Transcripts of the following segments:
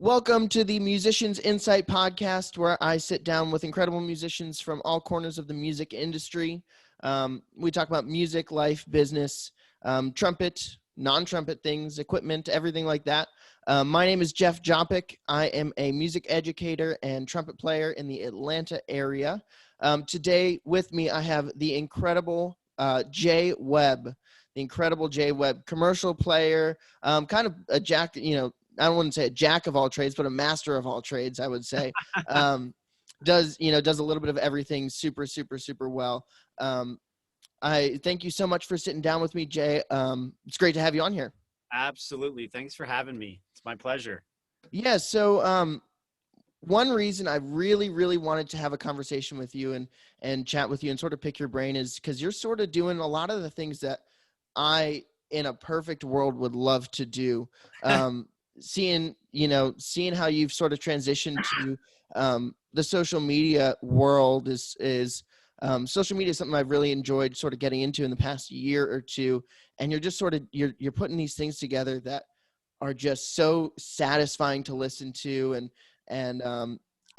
Welcome to the Musicians Insight podcast, where I sit down with incredible musicians from all corners of the music industry. We talk about music, life, business, trumpet, non-trumpet things, equipment, everything like that. My name is Jeff Jopic. I am a music educator and trumpet player in the Atlanta area. Today with me, I have the incredible Jay Webb. The incredible Jay Webb, commercial player, kind of a jack, I don't want to say a jack of all trades, but a master of all trades, I would say. Does a little bit of everything super, super, super well. I thank you so much for sitting down with me, Jay. It's great to have you on here. Absolutely. Thanks for having me. It's my pleasure. Yeah. So one reason I really, really wanted to have a conversation with you and chat with you and sort of pick your brain is because you're sort of doing a lot of the things that I, in a perfect world, would love to do. Seeing how you've sort of transitioned to the social media world is social media is something I've really enjoyed sort of getting into in the past year or two. And you're just sort of, you're putting these things together that are just so satisfying to listen to. And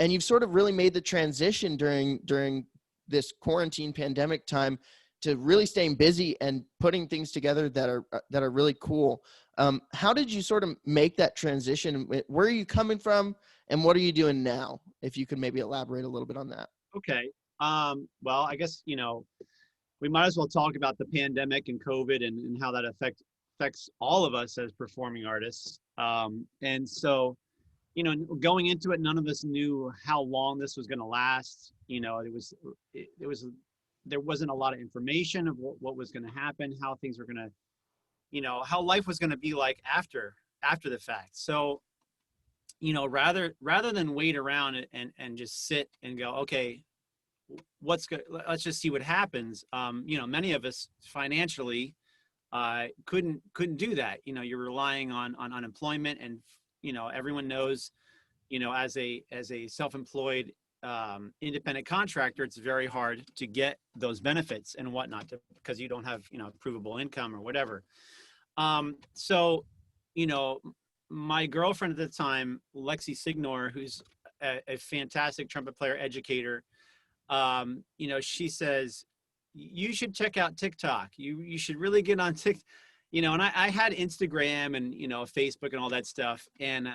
you've sort of really made the transition during this quarantine pandemic time to really staying busy and putting things together that are really cool. How did you sort of make that transition? Where are you coming from and what are you doing now? If you could maybe elaborate a little bit on that. Okay. Well, I guess, we might as well talk about the pandemic and COVID and how that affects all of us as performing artists. And so, going into it, none of us knew how long this was going to last. There wasn't a lot of information of what was going to happen, how things were going to, how life was going to be like after the fact. So, rather than wait around and just sit and go, okay, let's just see what happens. Many of us financially couldn't do that. You're relying on unemployment, and everyone knows, as a self-employed independent contractor, it's very hard to get those benefits and whatnot because you don't have provable income or whatever. So my girlfriend at the time, Lexi Signor, who's a fantastic trumpet player educator, she says, you should check out TikTok. You should really get on TikTok, and I had Instagram and, Facebook and all that stuff. And,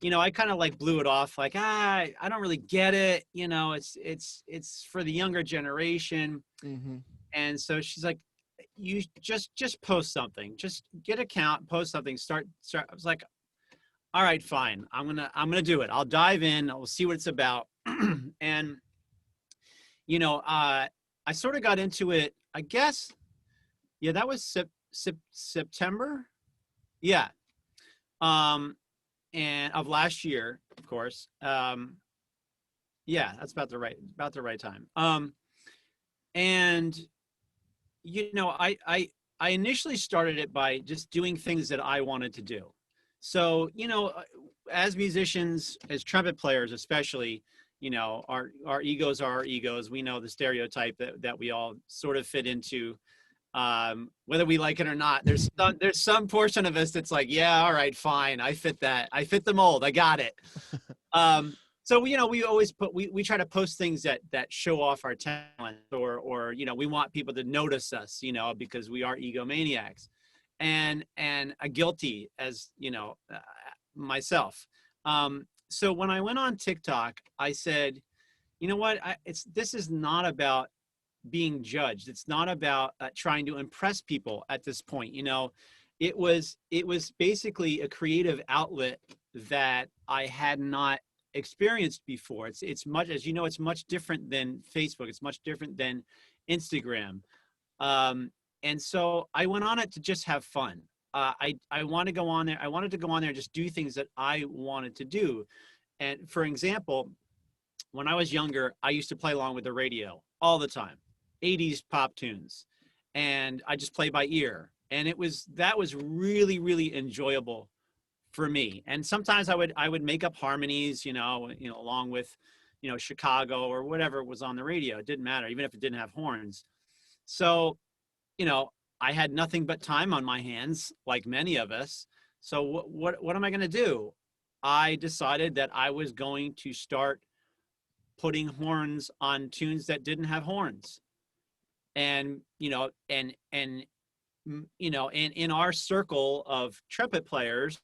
I kind of like blew it off like, I don't really get it. It's for the younger generation. Mm-hmm. And so she's like, you just post something, just get an account, post something, start. I was like, all right, fine. I'm going to do it. I'll dive in. I'll see what it's about. And, I sort of got into it, I guess. Yeah, that was September. Yeah. And of last year, of course. Yeah, that's about the right time. And I initially started it by just doing things that I wanted to do. So, as musicians, as trumpet players, especially, our egos are our egos. We know the stereotype that we all sort of fit into, whether we like it or not. There's some portion of us that's like, yeah, all right, fine. I fit that. I fit the mold. I got it. So, we always we try to post things that show off our talent or, we want people to notice us, because we are egomaniacs and guilty as, myself. So when I went on TikTok, I said, you know what, this is not about being judged. It's not about trying to impress people at this point. It was basically a creative outlet that I had not experienced before. It's much, as you know, it's much different than Facebook. It's much different than Instagram. And so I went on it to just have fun. I want to go on there. I wanted to go on there and just do things that I wanted to do. And for example, when I was younger, I used to play along with the radio all the time, 80s pop tunes, and I just play by ear. And that was really, really enjoyable for me. And sometimes I would make up harmonies, along with, Chicago or whatever was on the radio. It didn't matter, even if it didn't have horns. So, I had nothing but time on my hands, like many of us. So what am I going to do? I decided that I was going to start putting horns on tunes that didn't have horns. And, in our circle of trumpet players,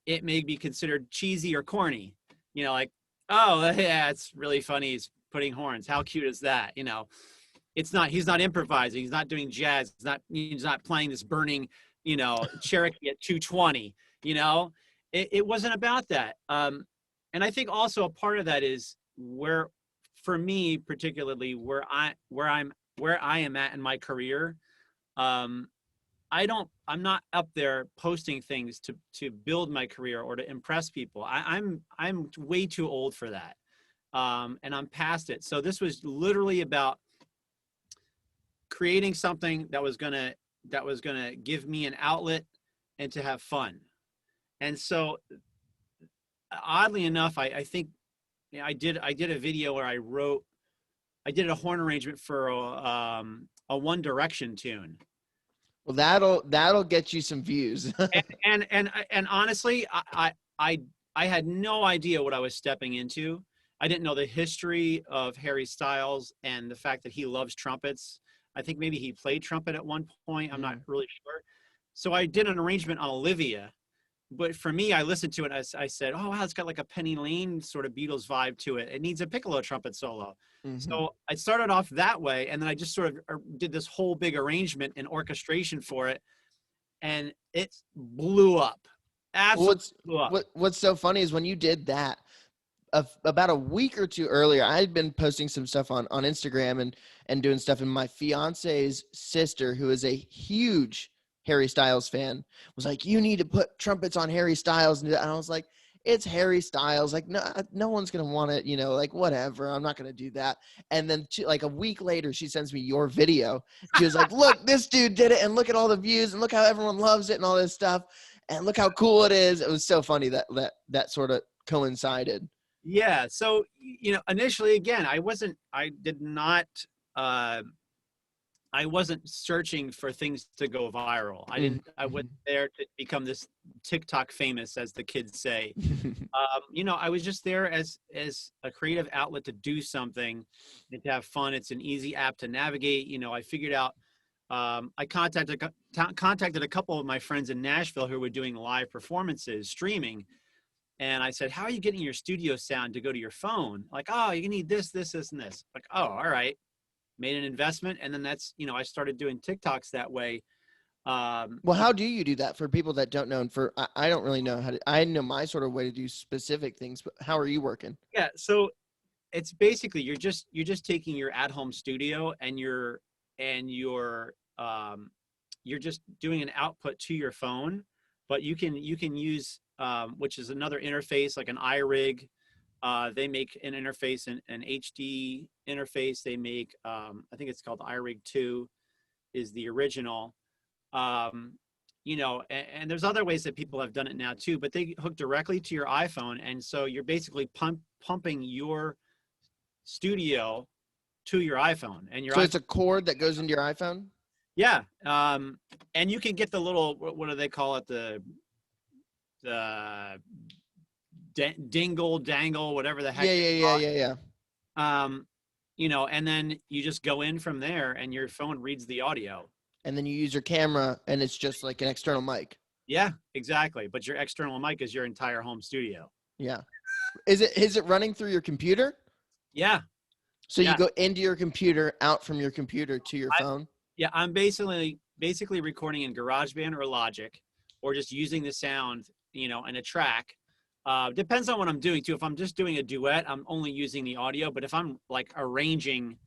it may be considered cheesy or corny, like, oh, yeah, it's really funny. He's putting horns. How cute is that? He's not improvising. He's not doing jazz. He's not playing this burning, Cherokee at 220, it wasn't about that. And I think also a part of that is for me, particularly where I am at in my career, I'm not up there posting things to build my career or to impress people. I'm way too old for that. And I'm past it. So this was literally about creating something that was gonna give me an outlet and to have fun. And so oddly enough, I think I did a video where I did a horn arrangement for a One Direction tune. Well, that'll get you some views. and honestly, I had no idea what I was stepping into. I didn't know the history of Harry Styles and the fact that he loves trumpets. I think maybe he played trumpet at one point. I'm not really sure. So I did an arrangement on Olivia. But for me, I listened to it. I said, oh, wow, it's got like a Penny Lane sort of Beatles vibe to it. It needs a piccolo trumpet solo. Mm-hmm. So I started off that way. And then I just sort of did this whole big arrangement and orchestration for it. And it blew up. Absolutely blew up. What's so funny is when you did that, about a week or two earlier, I had been posting some stuff on Instagram and doing stuff. And my fiance's sister, who is a huge Harry Styles fan, was like, you need to put trumpets on Harry Styles. And I was like, it's Harry Styles. Like, no one's going to want it, like, whatever. I'm not going to do that. And then like a week later, she sends me your video. She was like, look, this dude did it. And look at all the views and look how everyone loves it and all this stuff. And look how cool it is. It was so funny that sort of coincided. Yeah. So, initially, again, I wasn't searching for things to go viral. I wasn't there to become this TikTok famous, as the kids say. I was just there as a creative outlet to do something and to have fun. It's an easy app to navigate. I figured out, I contacted a couple of my friends in Nashville who were doing live performances, streaming. And I said, how are you getting your studio sound to go to your phone? Like, oh, you need this, and this. Like, oh, all right. Made an investment. And then that's, I started doing TikToks that way. Well, how do you do that for people that don't know? And I don't really know I know my sort of way to do specific things, but how are you working? Yeah. So it's basically, you're just taking your at-home studio and you're just doing an output to your phone, but you can use, which is another interface, like an iRig. They make an interface, an HD interface. They make, I think it's called iRig 2 is the original. And there's other ways that people have done it now too, but they hook directly to your iPhone. And so you're basically pumping your studio to your iPhone. And so it's a cord that goes into your iPhone? Yeah. And you can get the little, what do they call it? The dangle, whatever the heck. Yeah. And then you just go in from there and your phone reads the audio. And then you use your camera and it's just like an external mic. Yeah, exactly. But your external mic is your entire home studio. Yeah. Is it running through your computer? Yeah. So you go into your computer, out from your computer to your phone? Yeah, I'm basically recording in GarageBand or Logic, or just using the sound, in a track. Depends on what I'm doing too. If I'm just doing a duet, I'm only using the audio. But if I'm like arranging,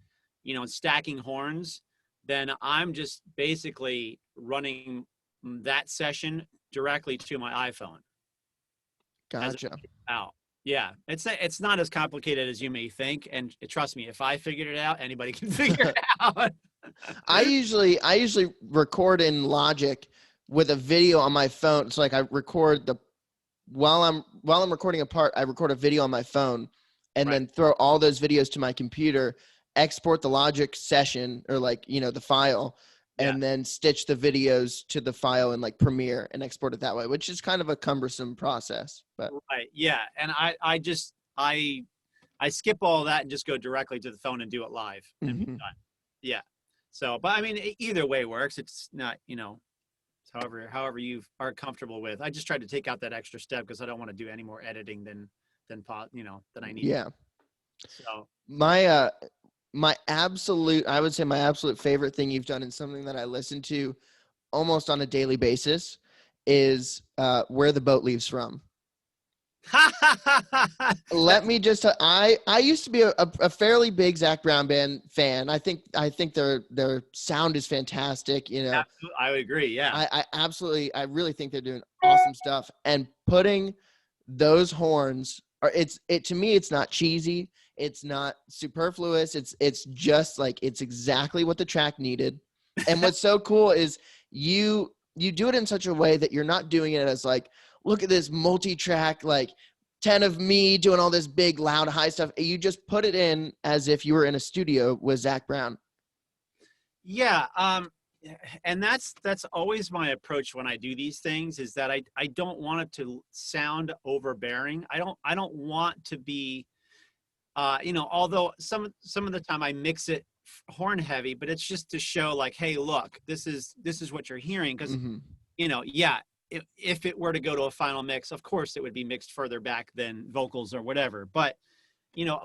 and stacking horns, then I'm just basically running that session directly to my iPhone. Gotcha. Out. Yeah, it's not as complicated as you may think, and trust me, if I figured it out, anybody can figure it out. I usually record in Logic with a video on my phone. So like I record while I'm recording a part, I record a video on my phone and then throw all those videos to my computer, export the Logic session or the file, Yeah. and then stitch the videos to the file in like Premiere and export it that way, which is kind of a cumbersome process. But Right. Yeah. And I skip all that and just go directly to the phone and do it live and be mhm. done. Yeah. So, but I mean, either way works. It's not, however you are comfortable with. I just tried to take out that extra step because I don't want to do any more editing than I need to. Yeah. So, My my absolute, I would say my absolute favorite thing you've done, and something that I listen to almost on a daily basis, is Where the Boat Leaves From. Let me just I used to be a fairly big Zach Brown band fan. I think their sound is fantastic. I would agree. Yeah. I absolutely, I really think they're doing awesome stuff, and putting those horns are, it to me, it's not cheesy, it's not superfluous, it's just like, it's exactly what the track needed. And what's so cool is you do it in such a way that you're not doing it as like, look at this multi-track, like 10 of me doing all this big loud high stuff. You just put it in as if you were in a studio with Zach Brown. Yeah. And that's always my approach when I do these things, is that I don't want it to sound overbearing. I don't want to be, although some of the time I mix it horn heavy, but it's just to show like, hey, look, this is what you're hearing. Because, Mm-hmm. yeah, if it were to go to a final mix, of course it would be mixed further back than vocals or whatever. But,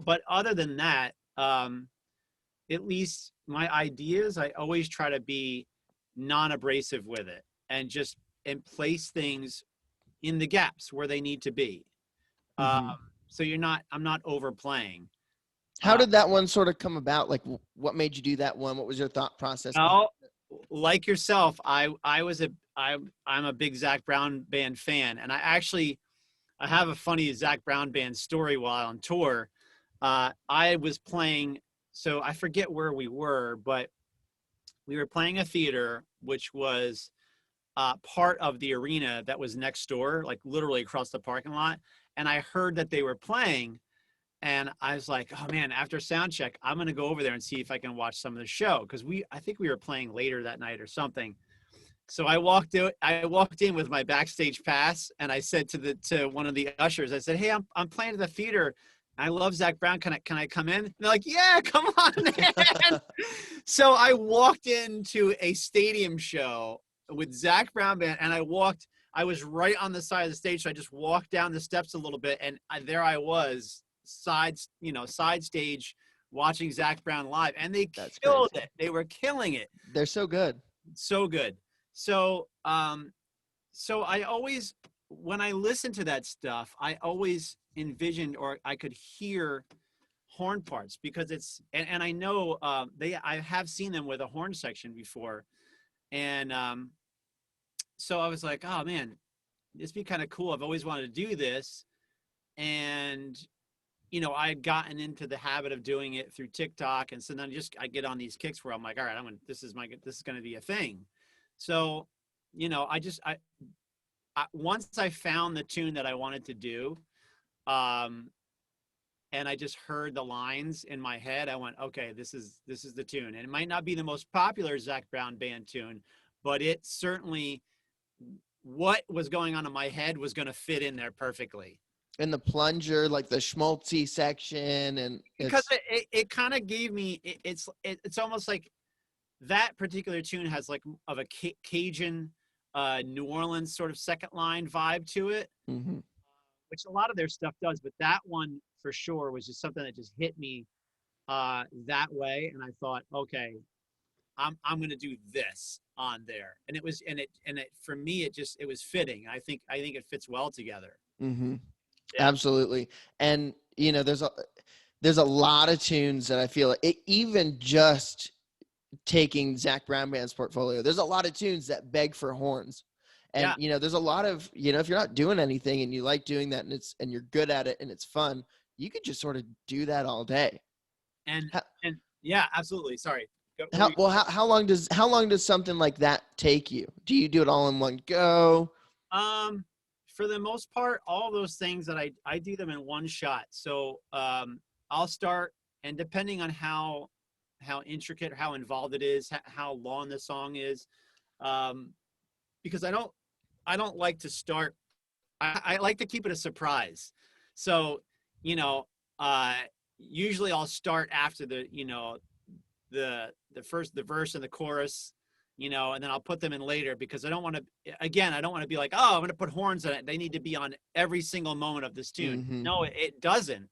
but other than that, at least my ideas, I always try to be non-abrasive with it, and place things in the gaps where they need to be. Um, Mm-hmm. so I'm not overplaying. How Uh, did that one sort of come about? Like, what made you do that one? What was your thought process behind now, like yourself, I'm a big Zach Brown band fan, and I have a funny Zach Brown band story while on tour. I was playing, so I forget where we were, but we were playing a theater, which was part of the arena that was next door, like literally across the parking lot. And I heard that they were playing, and I was like, oh man, after sound check, I'm going to go over there and see if I can watch some of the show. Cause I think we were playing later that night or something. So I walked in with my backstage pass, and I said to one of the ushers, I said, hey, I'm playing at the theater. I love Zach Brown. Can I come in? And they're like, yeah, come on in. So I walked into a stadium show with Zach Brown band, and I was right on the side of the stage. So I just walked down the steps a little bit, and there I was, side stage, watching Zach Brown live, and they That's killed crazy. it. They were killing it. They're so good. So good. So, so I always, when I listen to that stuff, I always envisioned, or I could hear horn parts, because and I know, I have seen them with a horn section before. And, so I was like, oh man, this would be kind of cool. I've always wanted to do this. And, I had gotten into the habit of doing it through TikTok. And so then I get on these kicks where I'm like, all right, this is going to be a thing. So, once I found the tune that I wanted to do, and I just heard the lines in my head, I went, okay, this is the tune. And it might not be the most popular Zach Brown band tune, but it certainly, what was going on in my head was going to fit in there perfectly. And the plunger, like the schmaltzy section, and Because it's it kind of gave me, it's almost like that particular tune has like of a Cajun, New Orleans sort of second line vibe to it, mm-hmm. which a lot of their stuff does. But that one for sure was just something that just hit me that way, and I thought, okay, I'm going to do this on there, and it for me it was fitting. I think it fits well together. Mm-hmm. Yeah, Absolutely. And there's a lot of tunes that I feel like even just taking Zach Brown band's portfolio, there's a lot of tunes that beg for horns. And yeah, there's a lot of, if you're not doing anything and you like doing that, and you're good at it and it's fun, you could just sort of do that all day. and How, and yeah, absolutely. Sorry. how long does something like that take you? Do you do it all in one go? Um, for the most part, all those things that I do them in one shot. So I'll start, and depending on how intricate, how involved it is, how long the song is, because I don't like to start. I like to keep it a surprise. So, you know, uh, usually I'll start after the verse and the chorus, and then I'll put them in later because I don't want to. Again, I don't want to be like, oh, I'm going to put horns in it. They need to be on every single moment of this tune. Mm-hmm. No, it doesn't.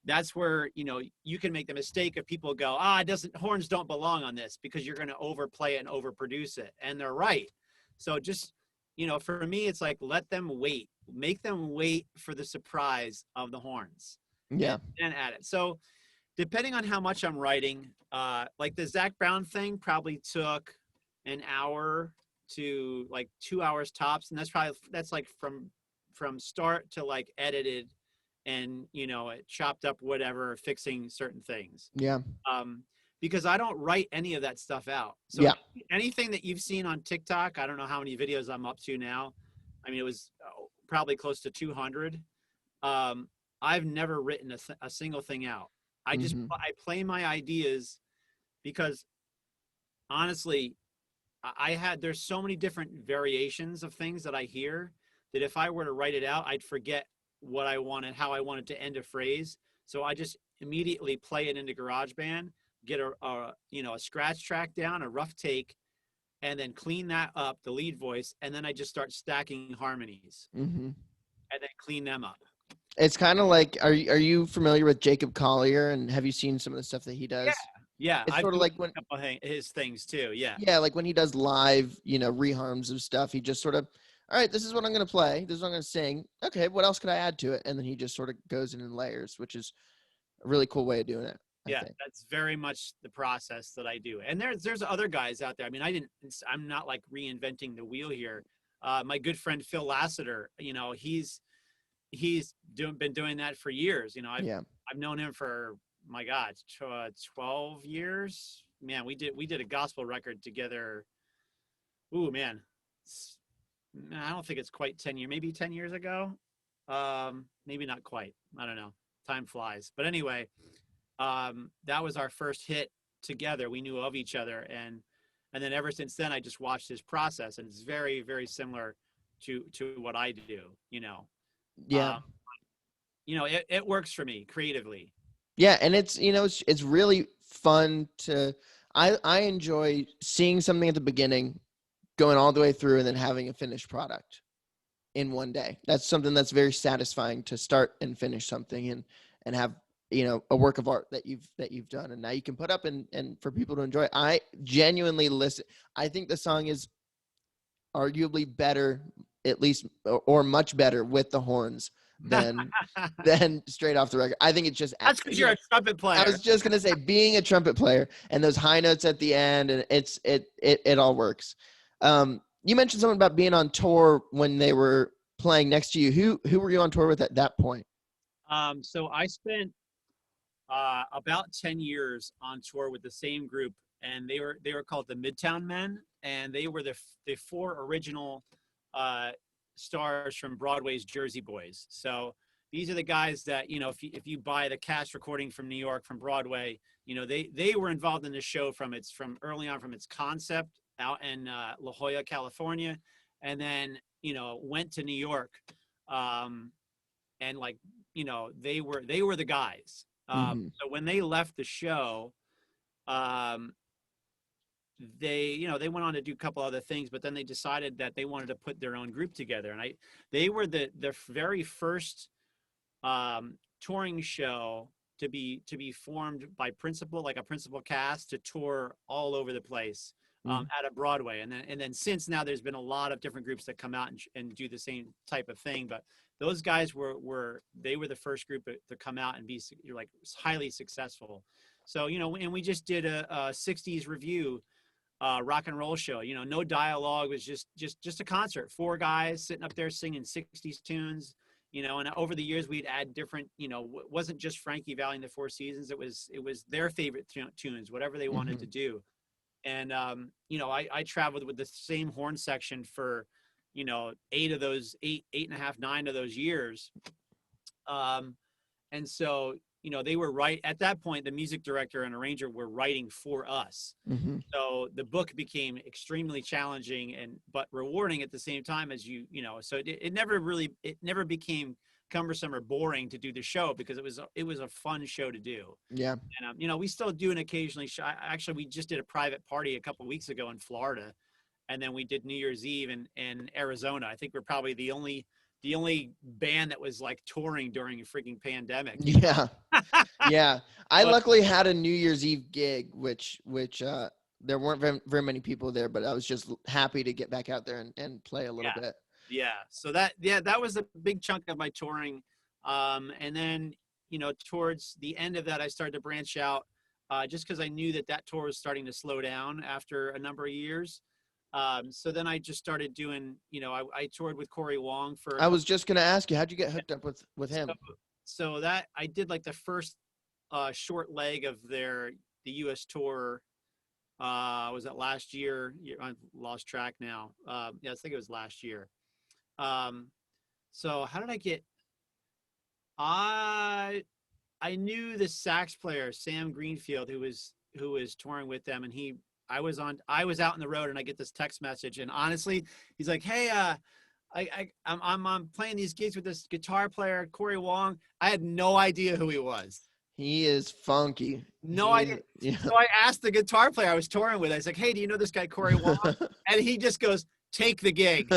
That's where you can make the mistake of people go, it doesn't, horns don't belong on this because you're going to overplay it and overproduce it, and they're right. So just for me, it's like let them wait, make them wait for the surprise of the horns, Yeah. and add it. So depending on how much I'm writing, like the Zach Brown thing probably took an hour to like 2 hours tops, and that's like from start to like edited and it chopped up, whatever, fixing certain things. Yeah. Because I don't write any of that stuff out. So Yeah. anything that you've seen on TikTok, I don't know how many videos I'm up to now. I mean, it was probably close to 200. I've never written a single thing out. I play my ideas because honestly, there's so many different variations of things that I hear that if I were to write it out, I'd forget what I wanted, how I wanted to end a phrase. So I just immediately play it into GarageBand, get a scratch track down, a rough take, and then clean that up, the lead voice, and then I just start stacking harmonies, and then clean them up. It's kind of like, are you familiar with Jacob Collier, and have you seen some of the stuff that he does? Yeah. It's I've sort of like when a couple of his things too. Yeah. Yeah, like when he does live, reharms of stuff, he just sort of, all right, this is what I'm going to play. This is what I'm going to sing. Okay, what else could I add to it? And then he just sort of goes in layers, which is a really cool way of doing it. I think. That's very much the process that I do. And there's other guys out there. I mean, I'm not like reinventing the wheel here. My good friend Phil Lassiter, he's been doing that for years. I've known him for, my God, 12 years. Man, we did a gospel record together. Ooh, man. I don't think it's quite 10 years, maybe 10 years ago. Maybe not quite. I don't know. Time flies. But anyway, that was our first hit together. We knew of each other. And then ever since then, I just watched his process, and it's very, very similar to what I do, Yeah. It works for me creatively. Yeah, and it's really fun to I enjoy seeing something at the beginning, going all the way through, and then having a finished product in one day. That's something that's very satisfying, to start and finish something and have a work of art that you've done, and now you can put up and for people to enjoy. I genuinely listen. I think the song is arguably better, at least, or much better with the horns than straight off the record. I think it's just that's because you're a trumpet player. I was just gonna say, being a trumpet player and those high notes at the end, and it all works. You mentioned something about being on tour when they were playing next to you. Who were you on tour with at that point? So I spent about 10 years on tour with the same group, and they were called the Midtown Men, and they were the four original stars from Broadway's Jersey Boys. So these are the guys that, if you buy the cast recording from New York, from Broadway, they were involved in the show from early on, from its concept out in La Jolla, California, and then went to New York, and like they were the guys. So when they left the show, they went on to do a couple other things, but then they decided that they wanted to put their own group together, and they were the very first touring show to be formed by like a principal cast, to tour all over the place out of Broadway. And then since now, there's been a lot of different groups that come out and do the same type of thing, but those guys were the first group to come out and be like highly successful. So and we just did a 60s review rock and roll show. No dialogue, was just a concert, four guys sitting up there singing 60s tunes. And over the years we'd add different, wasn't just Frankie Valli and the Four Seasons. It was their favorite tunes, whatever they wanted to do. And I traveled with the same horn section for 8 and a half, 9 of those years. And so they were right at that point. The music director and arranger were writing for us. Mm-hmm. So the book became extremely challenging but rewarding at the same time as so it never became cumbersome or boring to do the show, because it was a fun show to do. Yeah. And we still do an occasionally show. Actually, we just did a private party a couple of weeks ago in Florida, and then we did New Year's Eve in Arizona. I think we're probably the only band that was like touring during a freaking pandemic. Yeah. Yeah. I But luckily had a New Year's Eve gig, which there weren't very many people there, but I was just happy to get back out there and play a little bit. yeah, so that was a big chunk of my touring. And then towards the end of that, I started to branch out, just because I knew that tour was starting to slow down after a number of years. So then I just started doing, I toured with Corey Wong for. I was just gonna ask you, how'd you get hooked up with him? So that I did like the first short leg of the U.S. tour. Was that last year? I lost track now. Yeah, I think it was last year. So how did I get? I knew the sax player Sam Greenfield, who was touring with them, and I was out on the road, and I get this text message, and honestly, he's like, "Hey, I'm playing these gigs with this guitar player Corey Wong." I had no idea who he was. He is funky. No idea. Yeah. So I asked the guitar player I was touring with. I was like, "Hey, do you know this guy Corey Wong?" And he just goes, "Take the gig."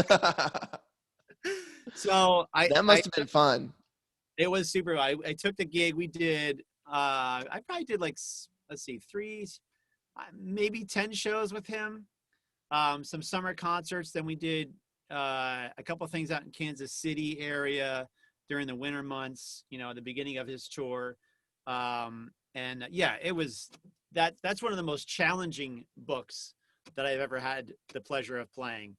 So that must have been fun. It was super. I took the gig. We did. I probably did like, let's see, 3, maybe 10 shows with him. Some summer concerts. Then we did a couple of things out in Kansas City area during the winter months. At the beginning of his tour. And yeah, it was that's one of the most challenging books that I've ever had the pleasure of playing.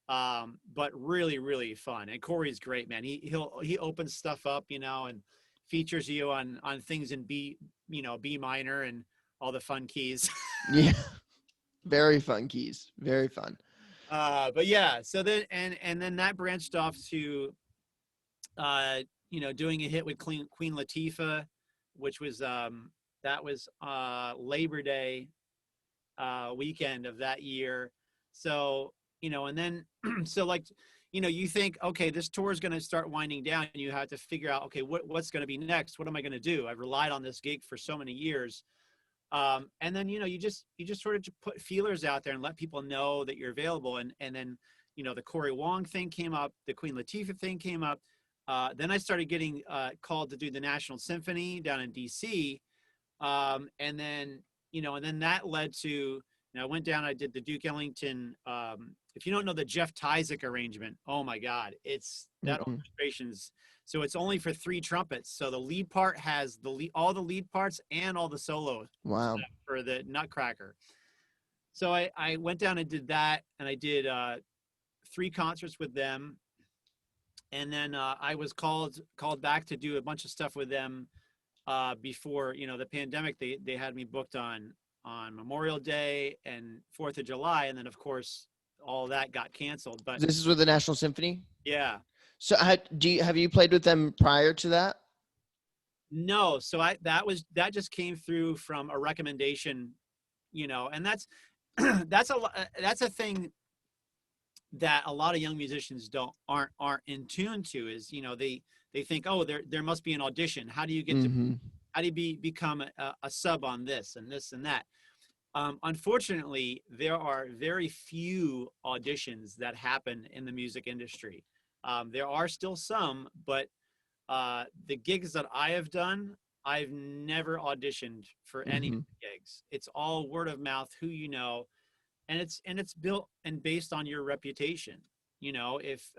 But really, really fun. And Corey's great, man. He opens stuff up, and features you on things in B minor and all the fun keys. Yeah. Very fun keys. Very fun. But yeah, so then and then that branched off to doing a hit with Queen Latifah, which was Labor Day weekend of that year. So and then so like you think, okay, this tour is going to start winding down, and you have to figure out, okay, what's going to be next? What am I going to do? I've relied on this gig for so many years. And then you just sort of put feelers out there and let people know that you're available. And then the Corey Wong thing came up, the Queen Latifah thing came up. Then I started getting called to do the National Symphony down in DC. And then that led to, I went down, I did the Duke Ellington. If you don't know the Jeff Tyzik arrangement, oh my God, it's that orchestration's. So it's only for 3 trumpets. So the lead part has all the lead parts and all the solos. Wow. For the Nutcracker. So I went down and did that, and I did 3 concerts with them. And then I was called back to do a bunch of stuff with them before the pandemic. They had me booked on Memorial Day and 4th of July, and then of course all that got canceled. But this is with the National Symphony? Yeah. So have you played with them prior to that? No. So that just came through from a recommendation, and that's that's a thing that a lot of young musicians aren't in tune to, is they think, oh, there must be an audition. How do you get to how do you become a sub on this and this and that? Unfortunately, there are very few auditions that happen in the music industry. There are still some, but the gigs that I have done, I've never auditioned for any of the gigs. It's all word of mouth, who you know, and it's built and based on your reputation. If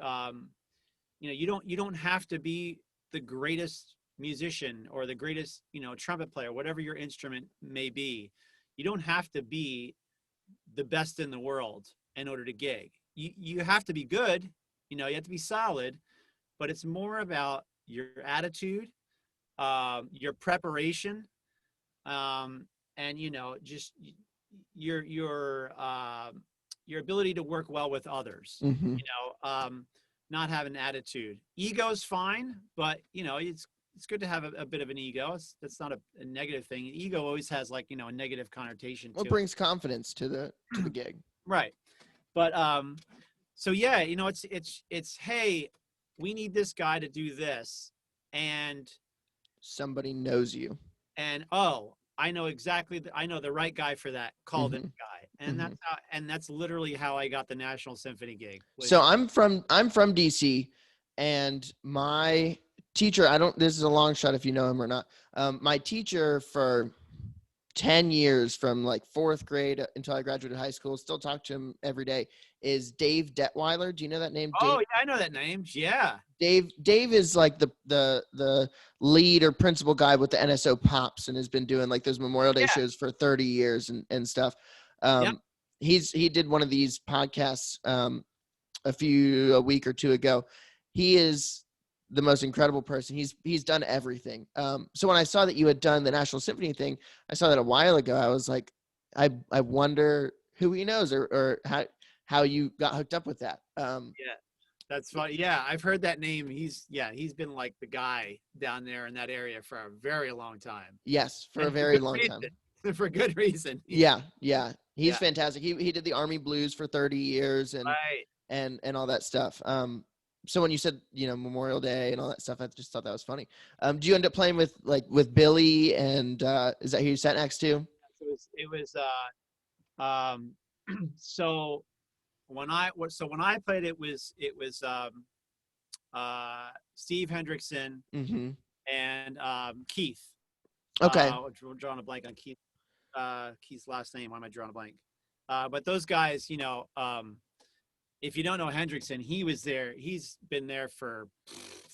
you don't have to be the greatest musician or the greatest trumpet player, whatever your instrument may be. You don't have to be the best in the world in order to gig. You have to be good. You have to be solid, but it's more about your attitude, your preparation, and just your ability to work well with others. Not have an attitude. Ego's fine, but it's it's good to have a bit of an ego. That's not a negative thing. Ego always has like, a negative connotation Well, to it it. brings confidence to the gig. Right. But so yeah, it's hey, we need this guy to do this, and Somebody knows you. oh, I know exactly. I know the right guy for that. Call this Hmm. guy, and Hmm. that's literally how I got the National Symphony gig. So Was I'm from DC, and my teacher, I don't. This is a long shot if you know him or not. My teacher for 10 years, from like fourth grade until I graduated high school, still talk to him every day, is Dave Detweiler. Do you know that name? oh yeah, I know that name. Yeah, Dave is like the lead or principal guy with the NSO Pops, and has been doing like those Memorial Day yeah, shows for 30 years and stuff. yeah. He did one of these podcasts a week or two ago. He is the most incredible person. He's done everything. So when I saw that you had done the National Symphony thing, I saw that a while ago. I was like, I wonder who he knows, or how you got hooked up with that. Yeah, that's funny. Yeah, I've heard that name. He's been like the guy down there in that area for a very long time, Yes, for a and for very good long reason. time. For good reason. Yeah. He's Yeah, fantastic. He did the Army Blues for 30 years and right. and all that stuff. So when you said, Memorial Day and all that stuff, I just thought that was funny. Do you end up playing with Billy, and is that who you sat next to? It was um so when I played it was Steve Hendrickson Mm-hmm. and Keith. Okay. I'm drawing a blank on Keith's last name. Why am I drawing a blank? But those guys, if you don't know Hendrickson, he was there. He's been there for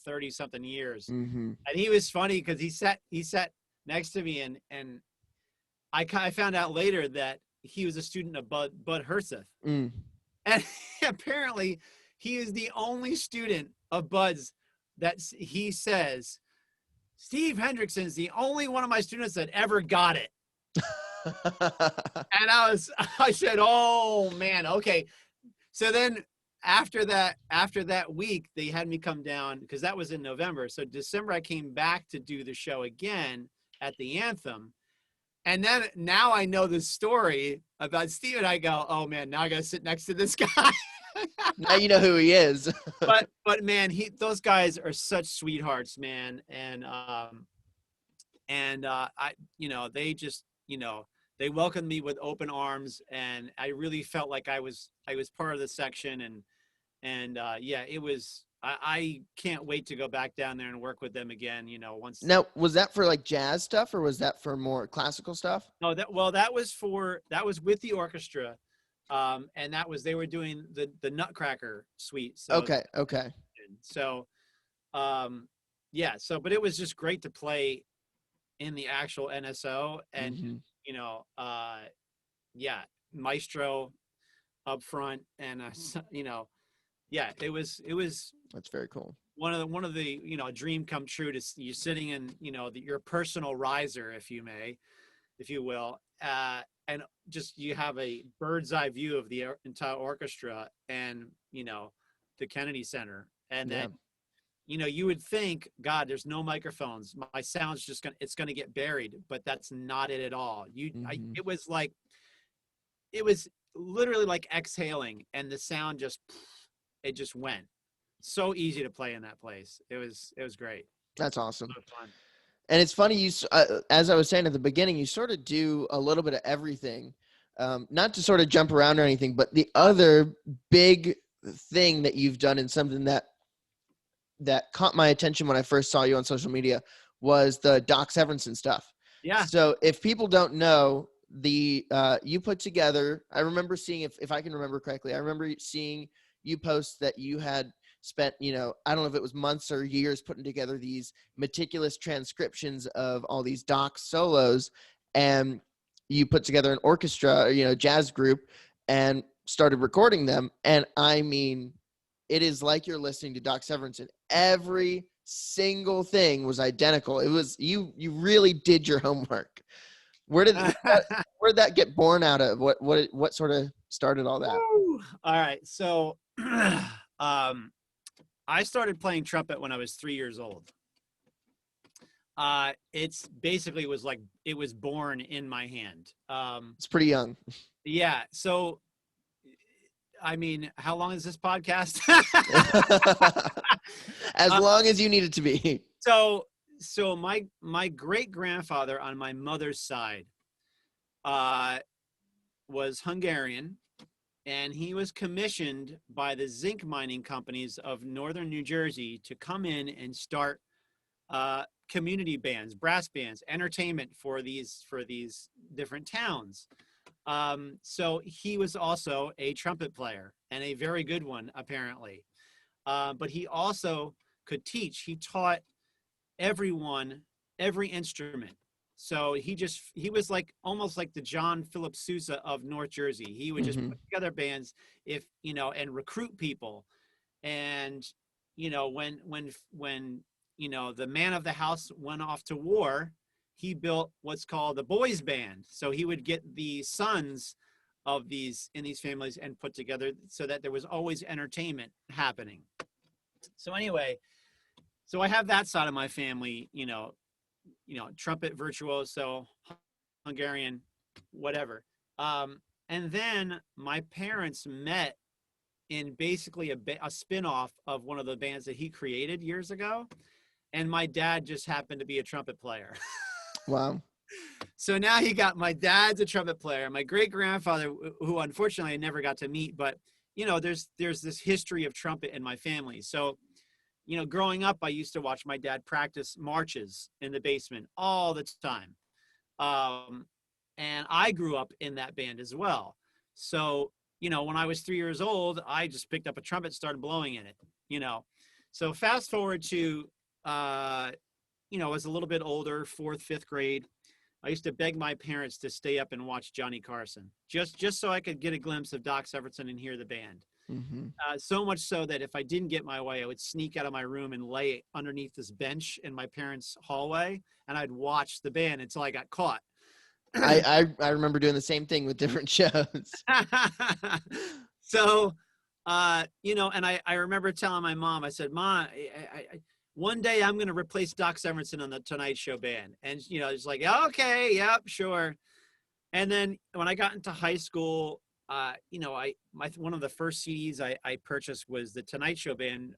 30 something years, Mm-hmm. and he was funny because he sat next to me, and I found out later that he was a student of Bud Herseth, Mm. and apparently he is the only student of Bud's that he says Steve Hendrickson is the only one of my students that ever got it. And I said, oh man, okay. So then after that week, they had me come down because that was in November. So December, I came back to do the show again at the Anthem. And then now I know the story about Steve, and I go, oh man, now I got to sit next to this guy. Now you know who he is. but man, those guys are such sweethearts, man. And they just, they welcomed me with open arms, and I really felt like I was part of the section, and yeah, it was. I can't wait to go back down there and work with them again. Once. Now, was that for like jazz stuff, or was that for more classical stuff? No, that was with the orchestra, and they were doing the Nutcracker suite. Okay. So, yeah. So, but it was just great to play in the actual NSO, and Mm-hmm. yeah, maestro up front, and yeah, it was That's very cool. one of the a dream come true to you sitting in your personal riser, if you will, and just you have a bird's eye view of the entire orchestra and the Kennedy Center, and then you would think, God, there's no microphones, my sound's just gonna get buried, but that's not it at all. Mm-hmm. It was literally like exhaling, and the sound just went. So easy to play in that place. It was great. That's awesome. So fun. And it's funny, as I was saying at the beginning, you sort of do a little bit of everything, not to sort of jump around or anything, but the other big thing that you've done, and something that caught my attention when I first saw you on social media, was the Doc Severinsen stuff. Yeah. So if people don't know, you put together, I remember seeing, if I can remember correctly, I remember seeing you post that you had spent, I don't know if it was months or years putting together these meticulous transcriptions of all these Doc solos, and you put together an orchestra, jazz group, and started recording them. And I mean, it is like you're listening to Doc Severinsen. Every single thing was identical. It was, you really did your homework. Where did that get born out of? What sort of started all that? All right. So I started playing trumpet when I was 3 years old. It's basically was like it was born in my hand. It's pretty young. Yeah. So, I mean, how long is this podcast? As uh, long as you need it to be. so my great grandfather on my mother's side uh, was Hungarian, and he was commissioned by the zinc mining companies of northern New Jersey to come in and start community bands, brass bands, entertainment for these different towns. So he was also a trumpet player, and a very good one, apparently. But he also could teach. He taught everyone every instrument. So he was like almost like the John Philip Sousa of North Jersey. He would just Hmm. put together bands, if and recruit people. And when the man of the house went off to war, he built what's called the boys band. So he would get the sons of these families and put together, so that there was always entertainment happening. So anyway, so I have that side of my family, trumpet virtuoso, Hungarian, whatever. And then my parents met in basically a spin-off of one of the bands that he created years ago. And my dad just happened to be a trumpet player. Wow. So now my dad's a trumpet player. My great grandfather, who unfortunately I never got to meet, but there's this history of trumpet in my family. So, growing up, I used to watch my dad practice marches in the basement all the time. Um, and I grew up in that band as well. So, when I was 3 years old, I just picked up a trumpet, started blowing in it, you know. So fast forward to, I was a little bit older, fourth, fifth grade. I used to beg my parents to stay up and watch Johnny Carson, just so I could get a glimpse of Doc Severinsen and hear the band. Hmm. So much so that if I didn't get my way, I would sneak out of my room and lay underneath this bench in my parents' hallway, and I'd watch the band until I got caught. I remember doing the same thing with different shows. So, and I remember telling my mom, I said, "Mom, one day I'm going to replace Doc Severinsen on the Tonight Show band." And, it's like, okay, yep, sure. And then when I got into high school, one of the first CDs I purchased was the Tonight Show Band,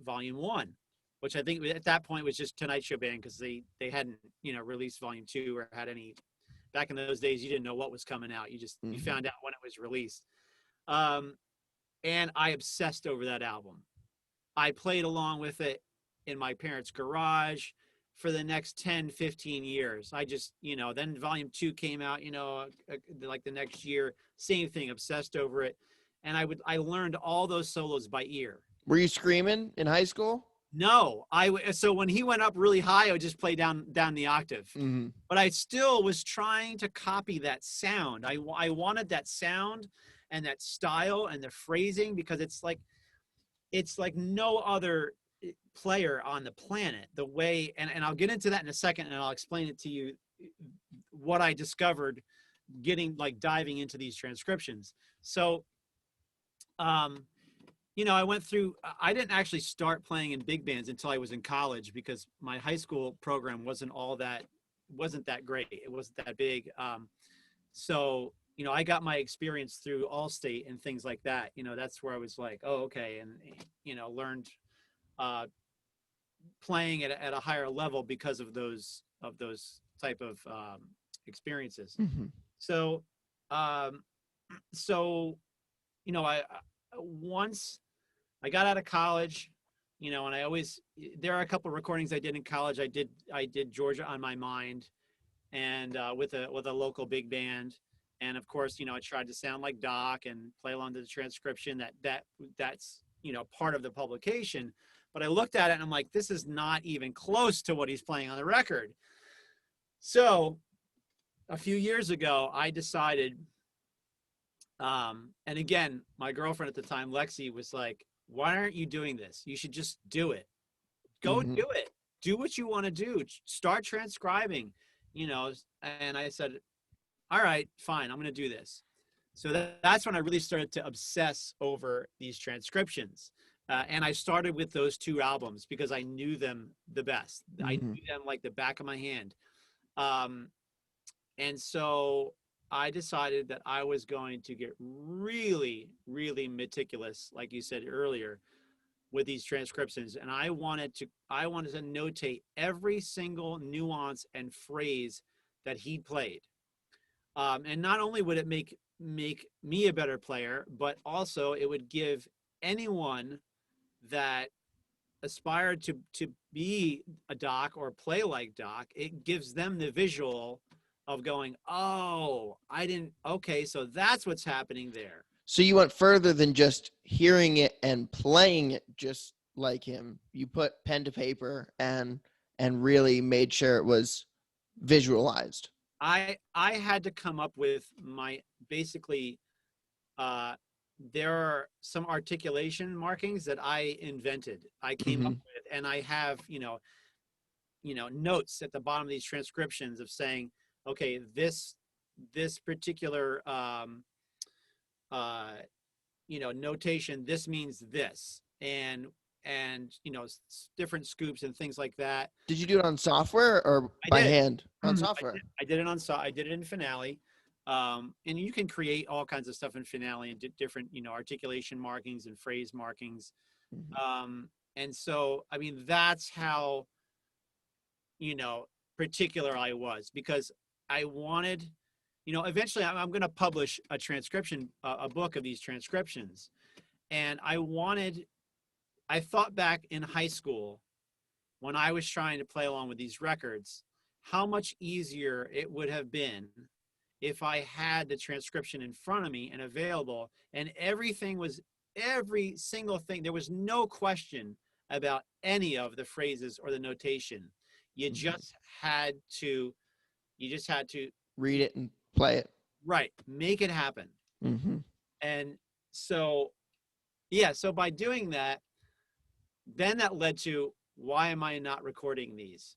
Volume 1, which I think at that point was just Tonight Show Band, because they hadn't, released Volume 2 or had any. Back in those days, you didn't know what was coming out. You found out when it was released. And I obsessed over that album. I played along with it in my parents' garage for the next 10, 15 years. I just, then Volume 2 came out, like the next year, same thing, obsessed over it. And I learned all those solos by ear. Were you screaming in high school? No, so when he went up really high, I would just play down the octave. Hmm. But I still was trying to copy that sound. I wanted that sound and that style and the phrasing, because it's like no other player on the planet. The way, and I'll get into that in a second, and I'll explain it to you, what I discovered diving into these transcriptions. So, I went through, I didn't actually start playing in big bands until I was in college, because my high school program wasn't that great. It wasn't that big. So, I got my experience through Allstate and things like that. That's where I was like, oh, okay. And, learned playing at a higher level because of those type of experiences. Hmm. So, um, so, I once I got out of college, and there are a couple of recordings I did in college. I did Georgia on My Mind, and with a local big band. And of course, I tried to sound like Doc and play along to the transcription that's part of the publication. But I looked at it and I'm like, this is not even close to what he's playing on the record. So a few years ago, I decided, and again, my girlfriend at the time, Lexi, was like, why aren't you doing this? You should just do it. Go Hmm. do it. Do what you want to do. Start transcribing, and I said, all right, fine, I'm going to do this. So that's when I really started to obsess over these transcriptions, And I started with those two albums because I knew them the best. I Mm-hmm. knew them like the back of my hand. Um, and so I decided that I was going to get really, really meticulous, like you said earlier, with these transcriptions. And I wanted to notate every single nuance and phrase that he played. And not only would it make me a better player, but also it would give anyone that aspired to be a doc or play like doc, it gives them the visual of going, oh, I didn't, okay, so that's what's happening there. So you went further than just hearing it and playing it just like him. You put pen to paper and really made sure it was visualized. I had to come up with my basically uh there are some articulation markings that I invented. I came Mm-hmm. up with, and I have, notes at the bottom of these transcriptions of saying, okay, this particular uh notation, this means this, and different scoops and things like that. Did you do it on software or I by did. hand? On I software. I did it in Finale. And you can create all kinds of stuff in Finale and different, articulation markings and phrase markings. Mm-hmm. And so, I mean, that's how, you know, particular I was, because I wanted, eventually I'm going to publish a transcription, a book of these transcriptions. And I thought back in high school when I was trying to play along with these records, how much easier it would have been if I had the transcription in front of me and available, and every single thing, there was no question about any of the phrases or the notation. You Mm-hmm. just had to, Read it and play it. right, make it happen. Mm-hmm. And so, yeah, so by doing that, then that led to, why am I not recording these?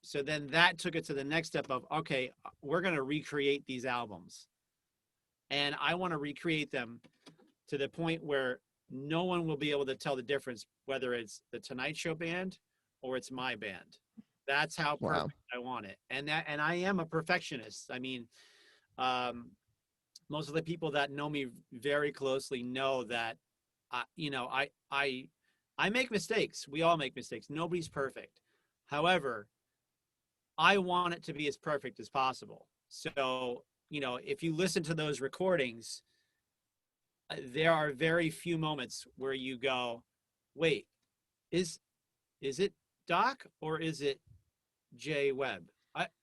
So then that took it to the next step of, okay, we're going to recreate these albums. And I want to recreate them to the point where no one will be able to tell the difference, whether it's the Tonight Show band or it's my band. That's how Wow. perfect I want it. And I am a perfectionist. I mean, um, most of the people that know me very closely know that, I make mistakes. We all make mistakes. Nobody's perfect. However, I want it to be as perfect as possible. So, if you listen to those recordings, there are very few moments where you go, wait, is is it Doc or is it Jay Webb?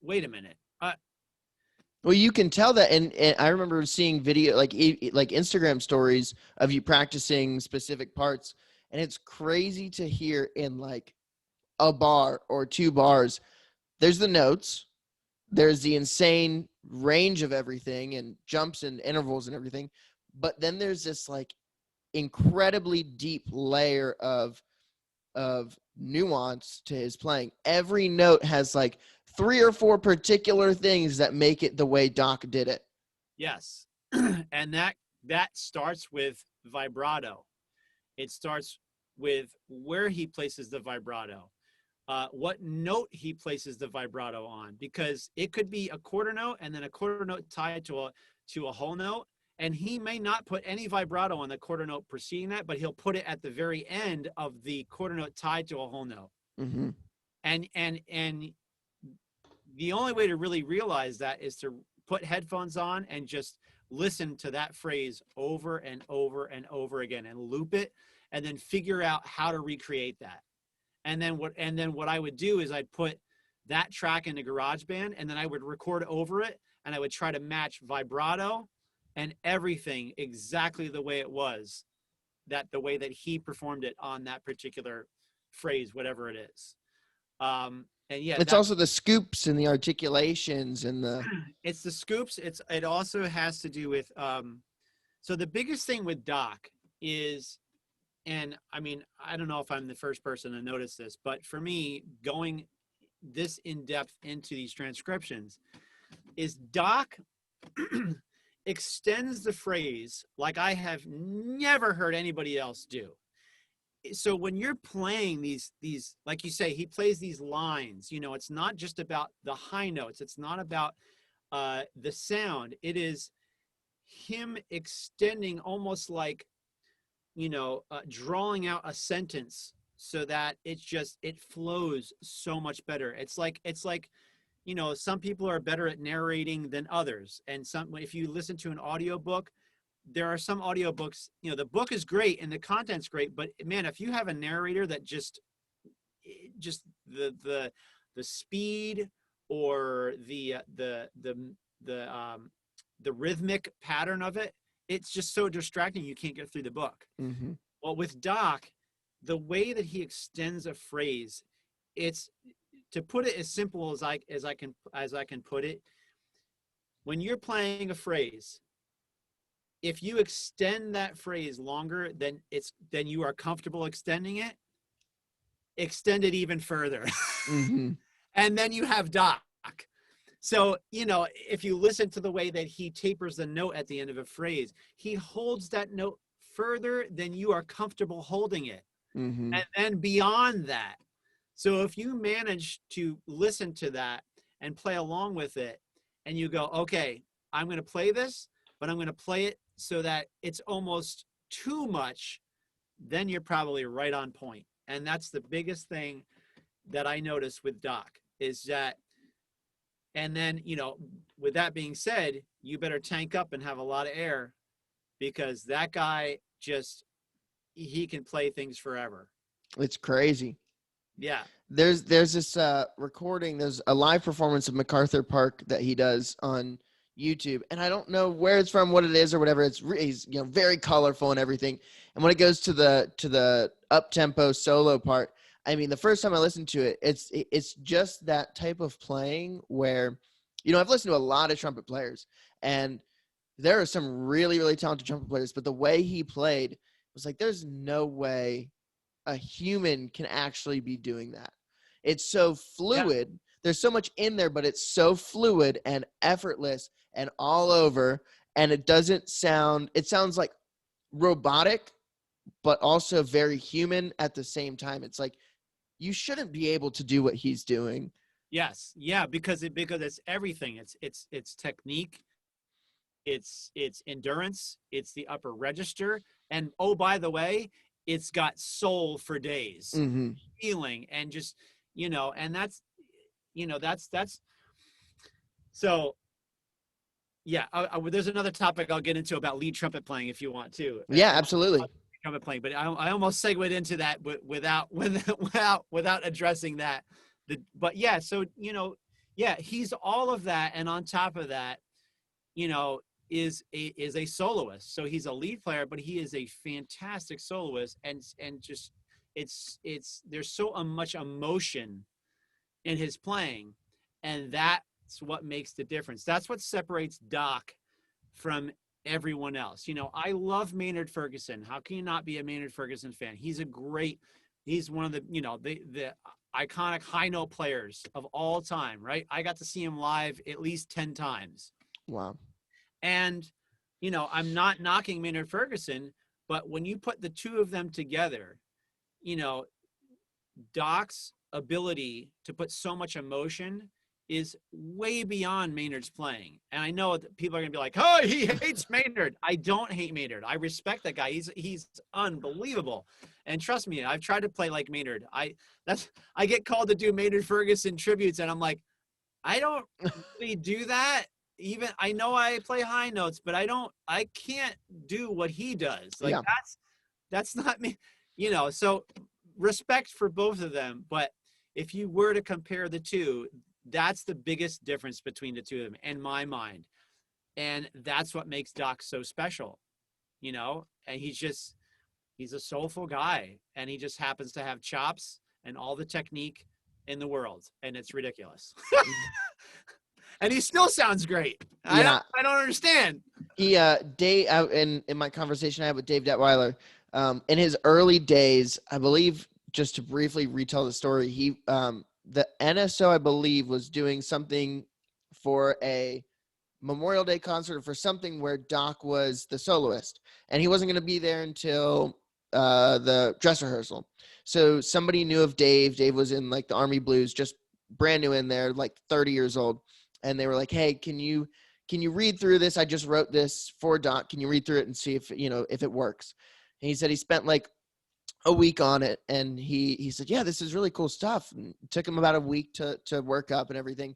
Wait a minute. Well, you can tell that, and I remember seeing video like Instagram stories of you practicing specific parts, and it's crazy to hear in like a bar or two bars. There's the notes, there's the insane range of everything and jumps and intervals and everything, but then there's this like incredibly deep layer of nuance to his playing. Every note has like three or four particular things that make it the way Doc did it. Yes. And that starts with vibrato. It starts with where he places the vibrato, what note he places the vibrato on, because it could be a quarter note and then a quarter note tied to a whole note, and he may not put any vibrato on the quarter note preceding that, but he'll put it at the very end of the quarter note tied to a whole note. Mm-hmm. And the only way to really realize that is to put headphones on and just listen to that phrase over and over and over again and loop it, and then figure out how to recreate that. And then what I would do is I'd put that track into GarageBand, and then I would record over it, and I would try to match vibrato and everything exactly the way it was, the way that he performed it on that particular phrase, whatever it is. And yeah, It's also the scoops and the articulations and the it's the scoops. It also has to do with, so the biggest thing with Doc is, and I mean, I don't know if I'm the first person to notice this, but for me, going this in depth into these transcriptions, is Doc extends the phrase like I have never heard anybody else do. so when you're playing these, like you say, he plays these lines, you know, it's not just about the high notes. It's not about the sound. It is him extending, almost like, you know, drawing out a sentence so that it flows so much better. It's like, you know, some people are better at narrating than others. And if you listen to an audiobook, there are some audiobooks, you know, the book is great and the content's great, but man, if you have a narrator that just the speed or the rhythmic pattern of it, it's just so distracting you can't get through the book. Mm-hmm. Well, with Doc, the way that he extends a phrase, it's, to put it as simple as I can put it, when you're playing a phrase, if you extend that phrase longer than you are comfortable extending it, extend it even further. Mm-hmm. And then you have Doc. So, you know, if you listen to the way that he tapers the note at the end of a phrase, he holds that note further than you are comfortable holding it. Mm-hmm. And then beyond that. So if you manage to listen to that and play along with it, and you go, okay, I'm going to play this, but I'm going to play it so that it's almost too much, then you're probably right on point. And that's the biggest thing that I noticed with Doc is that, and then, you know, with that being said, you better tank up and have a lot of air, because that guy he can play things forever. It's crazy. Yeah. There's this recording, there's a live performance of MacArthur Park that he does on YouTube, and I don't know where it's from, what it is or whatever. He's, you know, very colorful and everything. And when it goes to the up tempo solo part, I mean, the first time I listened to it, it's just that type of playing where, you know, I've listened to a lot of trumpet players, and there are some really, really talented trumpet players, but the way he played was like, there's no way a human can actually be doing that. It's so fluid. Yeah. There's so much in there, but it's so fluid and effortless and all over. And it sounds like robotic, but also very human at the same time. It's like, you shouldn't be able to do what he's doing. Yes. Yeah. Because it's everything. It's technique. It's endurance. It's the upper register. And oh, by the way, it's got soul for days, mm-hmm. feeling, and just, you know, and that's, you know, that's so. Yeah, there's another topic I'll get into about lead trumpet playing if you want to. Yeah, absolutely. Trumpet playing, but I almost segued into that without addressing that. But yeah, so, you know, yeah, he's all of that, and on top of that, you know, is a soloist. So he's a lead player, but he is a fantastic soloist, and just it's there's so much emotion in his playing, and that's what makes the difference. That's what separates Doc from everyone else. You know, I love Maynard Ferguson. How can you not be a Maynard Ferguson fan? He's one of the, you know, the iconic high note players of all time, right? I got to see him live at least 10 times. Wow. And, you know, I'm not knocking Maynard Ferguson, but when you put the two of them together, you know, Doc's ability to put so much emotion is way beyond Maynard's playing. And I know that people are going to be like, oh, he hates Maynard. I don't hate Maynard. I respect that guy. He's unbelievable. And trust me, I've tried to play like Maynard. I get called to do Maynard Ferguson tributes, and I'm like, I don't really do that. Even I know I play high notes, but I can't do what he does. Like, yeah. That's not me, you know. So respect for both of them, but if you were to compare the two, that's the biggest difference between the two of them in my mind. And that's what makes Doc so special, you know. And he's a soulful guy, and he just happens to have chops and all the technique in the world, and it's ridiculous. And he still sounds great. Yeah. I don't understand. Dave, in my conversation I had with Dave Detweiler, in his early days, I believe, just to briefly retell the story, he, the NSO, I believe, was doing something for a Memorial Day concert, for something where Doc was the soloist, and he wasn't going to be there until the dress rehearsal. So somebody knew of Dave. Dave was in like the Army Blues, just brand new in there, like 30 years old. And they were like, hey, can you read through this? I just wrote this for Doc. Can you read through it and see if, if it works? And he said he spent like a week on it. And he said, yeah, this is really cool stuff. And it took him about a week to work up and everything.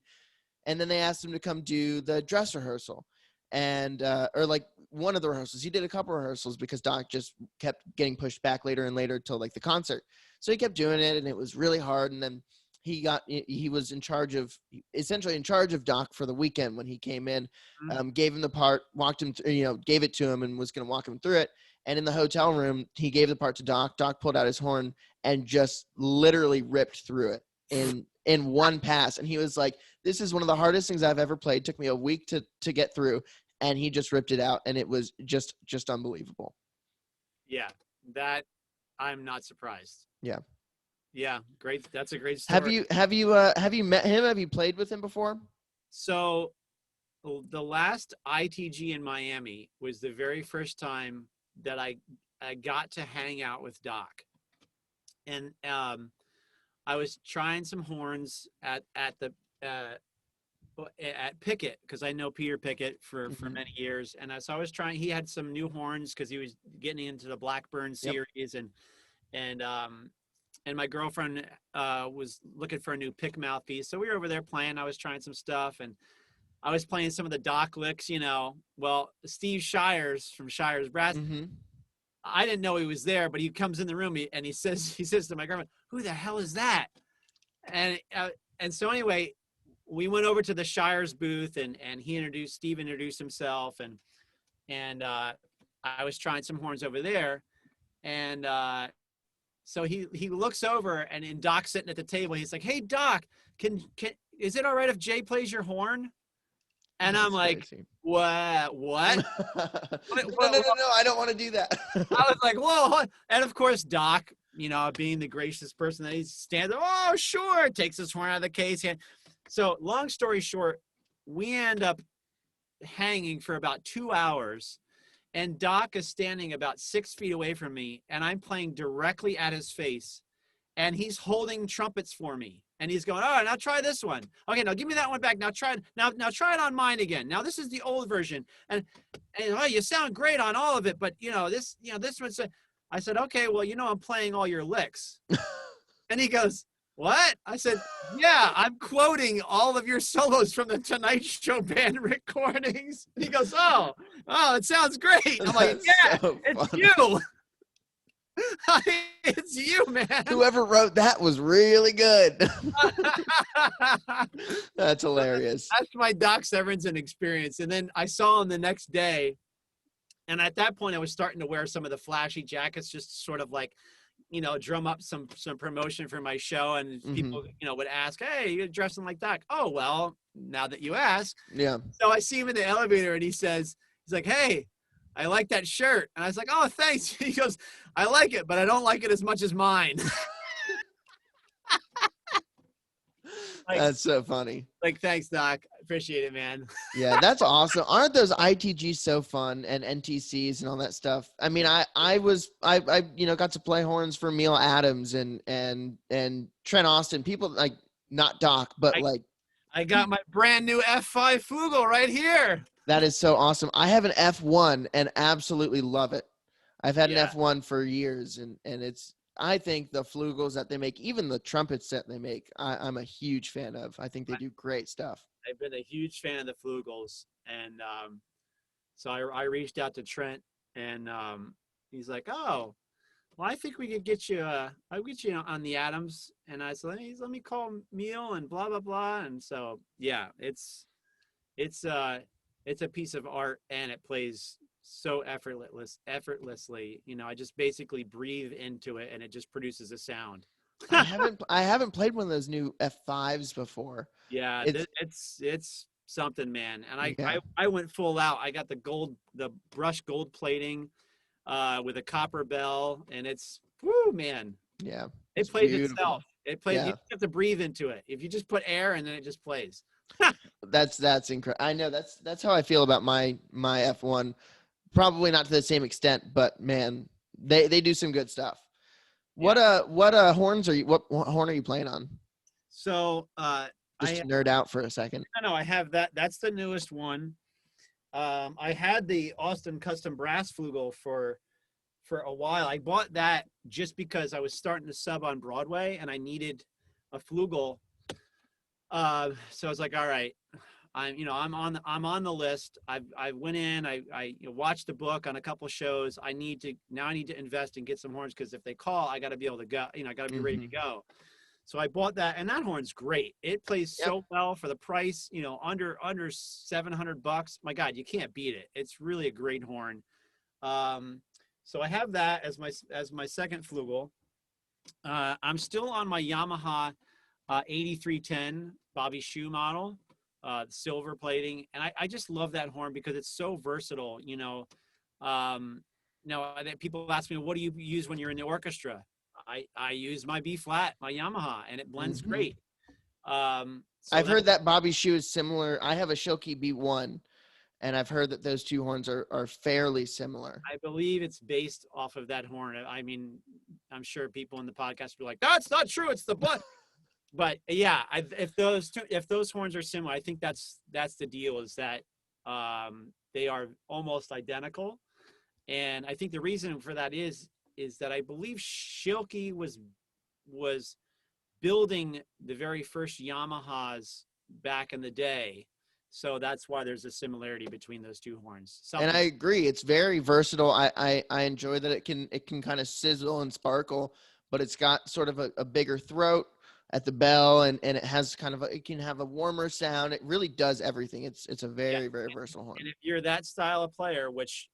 And then they asked him to come do the dress rehearsal and, or like one of the rehearsals. He did a couple rehearsals because Doc just kept getting pushed back later and later till like the concert. So he kept doing it and it was really hard. And then he was essentially in charge of Doc for the weekend when he came in, gave him the part, walked him, gave it to him and was going to walk him through it. And in the hotel room, he gave the part to Doc. Doc pulled out his horn and just literally ripped through it in one pass. And he was like, this is one of the hardest things I've ever played. It took me a week to get through. And he just ripped it out. And it was just unbelievable. Yeah, that I'm not surprised. Yeah. Yeah, great. That's a great story. Have you met him? Have you played with him before? So the last ITG in Miami was the very first time that I got to hang out with Doc. And I was trying some horns at Pickett because I know Peter Pickett for many years. And so I was trying, he had some new horns because he was getting into the Blackburn series. And my girlfriend was looking for a new pick mouthpiece. So we were over there playing. I was trying some stuff and I was playing some of the Doc licks, Well, Steve Shires from Shires Brass, I didn't know he was there, but he comes in the room and he says to my girlfriend, who the hell is that? And so anyway, we went over to the Shires booth and Steve introduced himself and I was trying some horns over there. And so he looks over and Doc's sitting at the table. He's like, hey Doc, is it all right if Jay plays your horn? And I'm like, crazy. What? No, I don't want to do that. I was like, whoa. And of course, Doc, being the gracious person that he stands up, oh, sure, takes his horn out of the case. So long story short, we end up hanging for about 2 hours. And Doc is standing about 6 feet away from me, and I'm playing directly at his face. And he's holding trumpets for me. And he's going, all right, now try this one. Okay, now give me that one back. Now try it. Now try it on mine again. Now this is the old version. And oh, you sound great on all of it, but this one's. I said, okay, well, I'm playing all your licks. And he goes, what? I said, yeah, I'm quoting all of your solos from the Tonight Show band recordings. And he goes, oh, it sounds great. I'm like, yeah, so it's you. It's you, man. Whoever wrote that was really good. That's hilarious. That's my Doc Severinsen experience. And then I saw him the next day. And at that point, I was starting to wear some of the flashy jackets, just sort of like, drum up some promotion for my show. And people, would ask, hey, you're dressing like Doc. Oh, well, now that you ask. Yeah. So I see him in the elevator and he's like, hey, I like that shirt. And I was like, oh, thanks. He goes, I like it, but I don't like it as much as mine. That's so funny. Like, thanks, Doc. Appreciate it, man. Yeah, that's awesome. Aren't those ITGs so fun and NTCs and all that stuff? I mean, I got to play horns for Neil Adams and Trent Austin. People like not Doc, but I got my brand new F5 Fugel right here. That is so awesome. I have an F1 and absolutely love it. I've had an F1 for years, and I think the flugels that they make, even the trumpets that they make, I'm a huge fan of. I think they do great stuff. I've been a huge fan of the flugels, and so I reached out to Trent, and he's like, "Oh, well, I think we could get you. I'll get you on the Adams." And I said, "Hey, let me call Neil and blah blah blah." And so yeah, it's a piece of art, and it plays so effortlessly. I just basically breathe into it and it just produces a sound. I haven't played one of those new F5s before. Yeah, it's something, man. And I went full out. I got the brushed gold plating with a copper bell, and it's man. Yeah. It plays beautiful. Itself. It plays. Yeah. You have to breathe into it. If you just put air and then it just plays. That's incredible. I know that's how I feel about my F1. Probably not to the same extent, but man, They do some good stuff. What Yeah. horns are you? What horn are you playing on? So Just to nerd out for a second. I have that. That's the newest one. I had the Austin Custom Brass Flugel for a while. I bought that just because I was starting to sub on Broadway and I needed a Flugel. So I was like, all right, I'm on the list. I went in, I watched the book on a couple shows. I need to invest and get some horns because if they call, I got to be able to go. I got to be ready to go. So I bought that, and that horn's great. It plays so well for the price. Under $700. My God, you can't beat it. It's really a great horn. So I have that as my second Flugel. I'm still on my Yamaha 8310 Bobby Shoe model, silver plating, and I just love that horn because it's so versatile. People ask me, what do you use when you're in the orchestra? I use my B flat, my Yamaha, and it blends great. I've heard that Bobby Shoe is similar. I have a Shilkey B1, and I've heard that those two horns are fairly similar. I believe it's based off of that horn. I mean, I'm sure people in the podcast will be like, "That's not true. It's the butt." But yeah, if those horns are similar, I think that's the deal. Is that they are almost identical, and I think the reason for that is that I believe Shilkey was building the very first Yamahas back in the day. So that's why there's a similarity between those two horns. And I agree. It's very versatile. I enjoy that it can kind of sizzle and sparkle, but it's got sort of a bigger throat at the bell, and it has it can have a warmer sound. It really does everything. It's a very versatile horn. And if you're that style of player, which,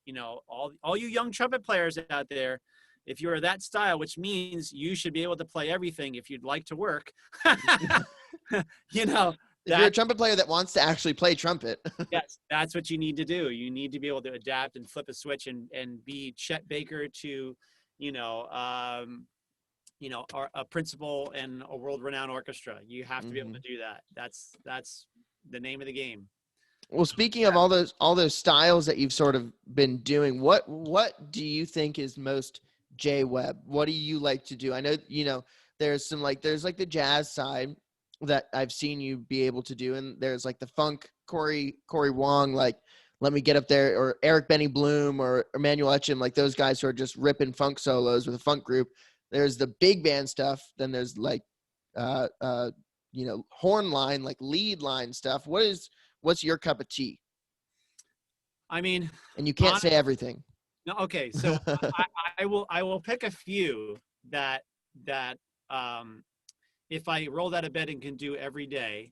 all you young trumpet players out there, if you're that style, which means you should be able to play everything if you'd like to work, If you're a trumpet player that wants to actually play trumpet. Yes, that's what you need to do. You need to be able to adapt and flip a switch and be Chet Baker to, a principal in a world-renowned orchestra. You have to be able to do that. That's the name of the game. Well, speaking of all those styles that you've sort of been doing, what do you think is most Webb? What do you like to do? I know, there's there's the jazz side that I've seen you be able to do, and there's the funk Corey Wong, Let Me Get Up There, or Eric Benny Bloom, or Emmanuel Etcham, those guys who are just ripping funk solos with a funk group. There's the big band stuff. Then there's horn line, lead line stuff. What's your cup of tea? I mean, and you can't say everything. No, okay. So I will pick a few that if I rolled out of bed and can do every day,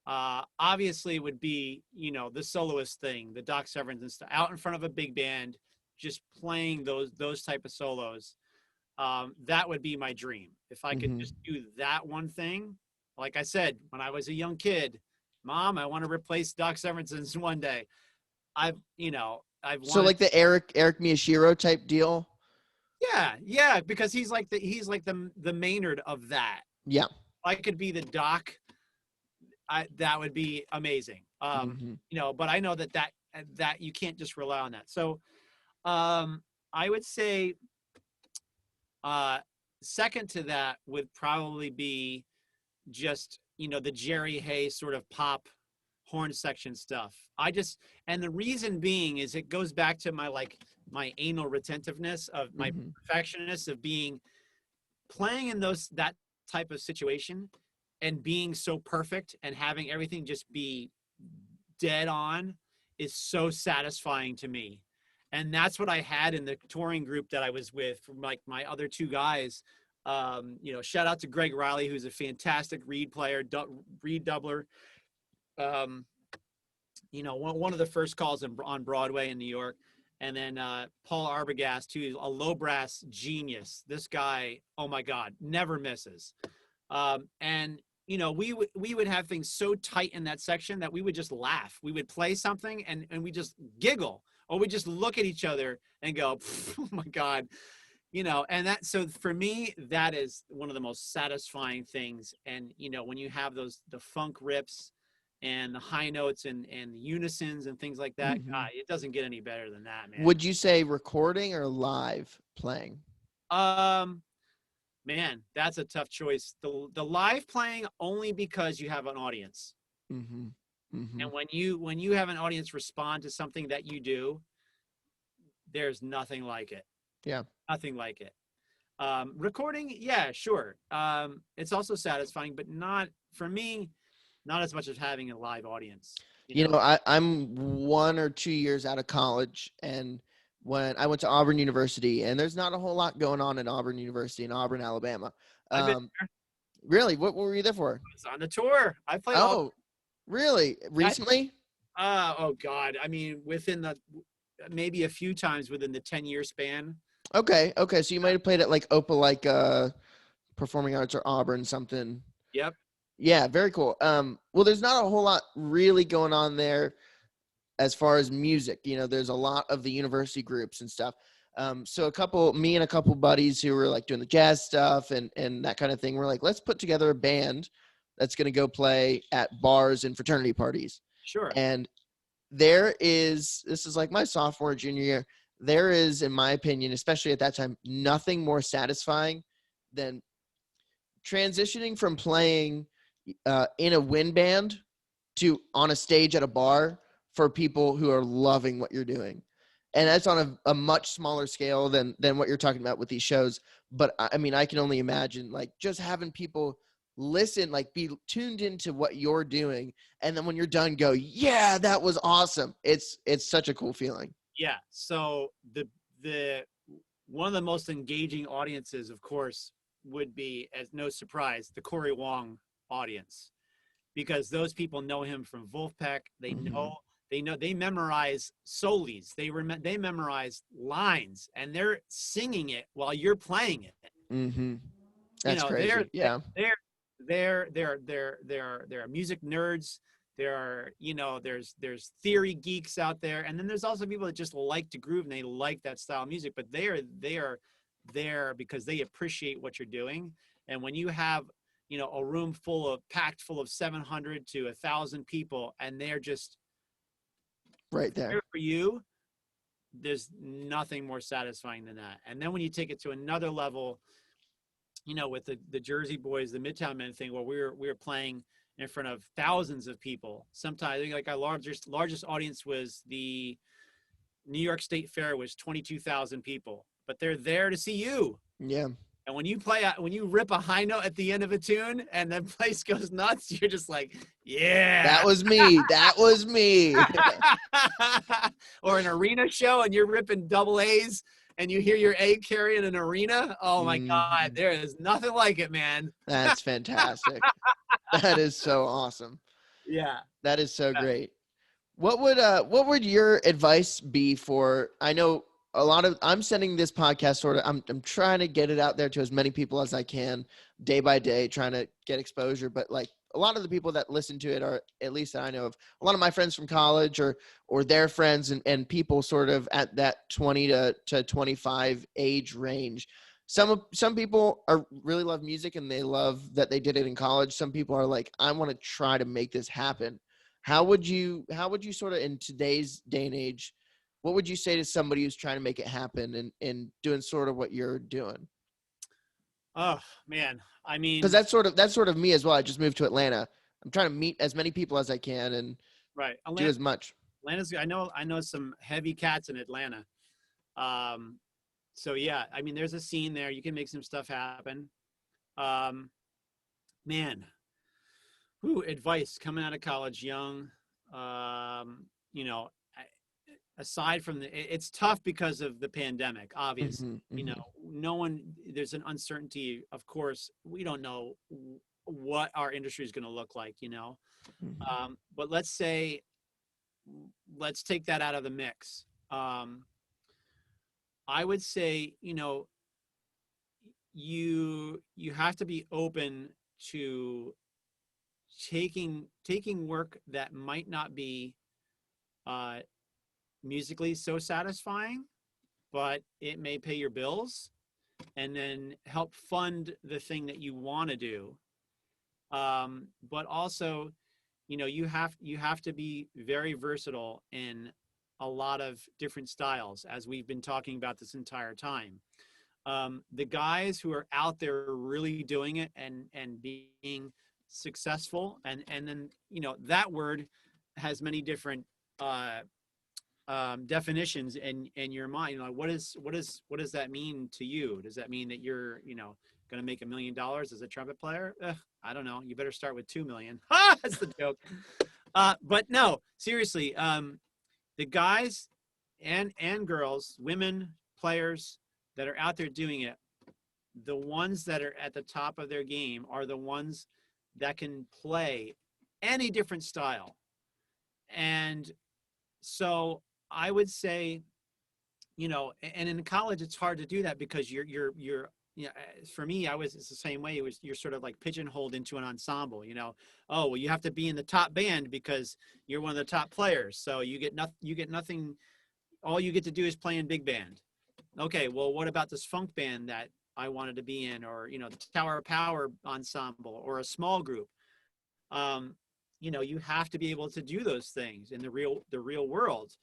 obviously would be, the soloist thing, the Doc Severinsen and stuff, out in front of a big band, just playing those type of solos. That would be my dream. If I could just do that one thing. Like I said, when I was a young kid, Mom, I want to replace Doc Severinsen's one day. I've so the Eric Miyashiro type deal. Yeah, because he's like the Maynard of that. Yeah, if I could be the Doc, that would be amazing. But I know that you can't just rely on that. So, I would say, second to that would probably be just the Jerry Hayes sort of pop horn section stuff. And the reason being is it goes back to my anal retentiveness of my perfectionist of playing in that type of situation and being so perfect and having everything just be dead on is so satisfying to me. And that's what I had in the touring group that I was with, from my other two guys. Shout out to Greg Riley, who's a fantastic reed player, reed doubler. One of the first calls on Broadway in New York. And then Paul Arbogast, who's a low brass genius. This guy, oh my God, never misses. And we would have things so tight in that section that we would just laugh. We would play something and we just giggle, or we just look at each other and go, oh my God. So for me, that is one of the most satisfying things. And, when you have the funk rips and the high notes and the unisons and things like that. Mm-hmm. God, it doesn't get any better than that, man. Would you say recording or live playing? Um, Man, that's a tough choice. The live playing only because you have an audience. Mm-hmm. Mm-hmm. And when you have an audience respond to something that you do, there's nothing like it. Yeah. Nothing like it. Recording, yeah, sure. It's also satisfying, but not for me, not as much as having a live audience. You You know, know, I'm 1 or 2 years out of college, and when I went to Auburn University, and there's not a whole lot going on at Auburn University in Auburn, Alabama. I've been Um, really, what were you there for? on the tour. I played all. Oh, really? Recently? Oh God. I mean, within the maybe a few times within the 10-year span. Okay, okay. So you might have played at like OPA, like Performing Arts or Auburn, something. Yep. Yeah, very cool. Well, there's not a whole lot really going on there as far as music. You know, there's a lot of the university groups and stuff. So me and a couple buddies who were like doing the jazz stuff and that kind of thing, we're like, let's put together a band that's going to go play at bars and fraternity parties. Sure. And this is like my sophomore, junior year. There is, in my opinion, especially at that time, nothing more satisfying than transitioning from playing in a wind band to on a stage at a bar for people who are loving what you're doing. And that's on a much smaller scale than what you're talking about with these shows. But I mean, I can only imagine like just having people listen, like be tuned into what you're doing. And then when you're done, go, yeah, that was awesome. It's such a cool feeling. Yeah. So the one of the most engaging audiences, of course, would be, as no surprise, the Corey Wong audience, because those people know him from Wolfpack. They Mm-hmm. they memorize solis. They memorize lines, and they're singing it while you're playing it. Mm-hmm. You That's know, crazy. Yeah. they're music nerds. There are, you know, there's theory geeks out there, and then there's also people that just like to groove and they like that style of music, but they are there because they appreciate what you're doing. And when you have, you know, a room packed full of 700 to 1,000 people, and they're just Right there. there for you, there's nothing more satisfying than that. And then when you take it to another level, you know, with the Jersey Boys, the Midtown Men thing, where we were playing in front of thousands of people. Sometimes I think like our largest audience was the New York State Fair, was 22,000 people, but they're there to see you. Yeah. And when you rip a high note at the end of a tune and the place goes nuts, you're just like, yeah. That was me. That was me. Or an arena show and you're ripping double A's and you hear your A carry in an arena. Oh my God, Mhm. there is nothing like it, man. That's fantastic. That is so awesome. Yeah. That is so great. What would your advice be for, I know I'm sending this podcast I'm trying to get it out there to as many people as I can day by day, trying to get exposure, but like a lot of the people that listen to it are, at least that I know of, a lot of my friends from college or their friends and people sort of at that 20 to 25 age range. Some people are really love music and they love that they did it in college. Some people are like, I want to try to make this happen. How would you sort of, in today's day and age, what would you say to somebody who's trying to make it happen and doing sort of what you're doing? Oh man. I Because mean, that's sort of me as well. I just moved to Atlanta. I'm trying to meet as many people as I can and right. do as much. Atlanta's, I know some heavy cats in Atlanta. Um, so yeah, I mean, there's a scene there. You can make some stuff happen. Um, Man, advice coming out of college young. You know, aside from it's tough because of the pandemic, obviously. Hmm. You Hmm. know, there's an uncertainty. Of course, we don't know what our industry is going to look like, you know. Hmm. But let's take that out of the mix. I would say, you know, you have to be open to taking work that might not be uh, musically so satisfying, but it may pay your bills and then help fund the thing that you want to do. But also, you have to be very versatile in a lot of different styles, as we've been talking about this entire time. The guys who are out there really doing it and being successful, and then that word has many different uh, definitions in your mind. What does that mean to you? Does that mean that you're going to make $1 million as a trumpet player? I don't know. You better start with 2 million. That's the joke. But no, seriously, the guys and girls, women players that are out there doing it, the ones that are at the top of their game are the ones that can play any different style. And so I would say, and in college it's hard to do that because for me, it's the same way. You're sort of like pigeonholed into an ensemble, Oh, well, you have to be in the top band because you're one of the top players. So you get nothing. All you get to do is play in big band. Okay, well, what about this funk band that I wanted to be in, or the Tower of Power ensemble, or a small group? You have to be able to do those things in the real world.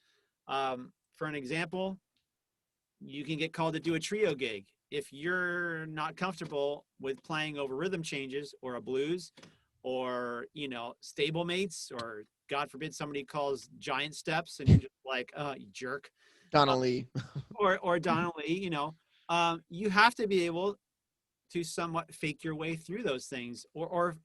For an example, you can get called to do a trio gig. If you're not comfortable with playing over rhythm changes or a blues, or stablemates, or God forbid somebody calls giant steps and you're just like, you jerk. Donna Lee. or Donna Lee, you have to be able to somewhat fake your way through those things. Or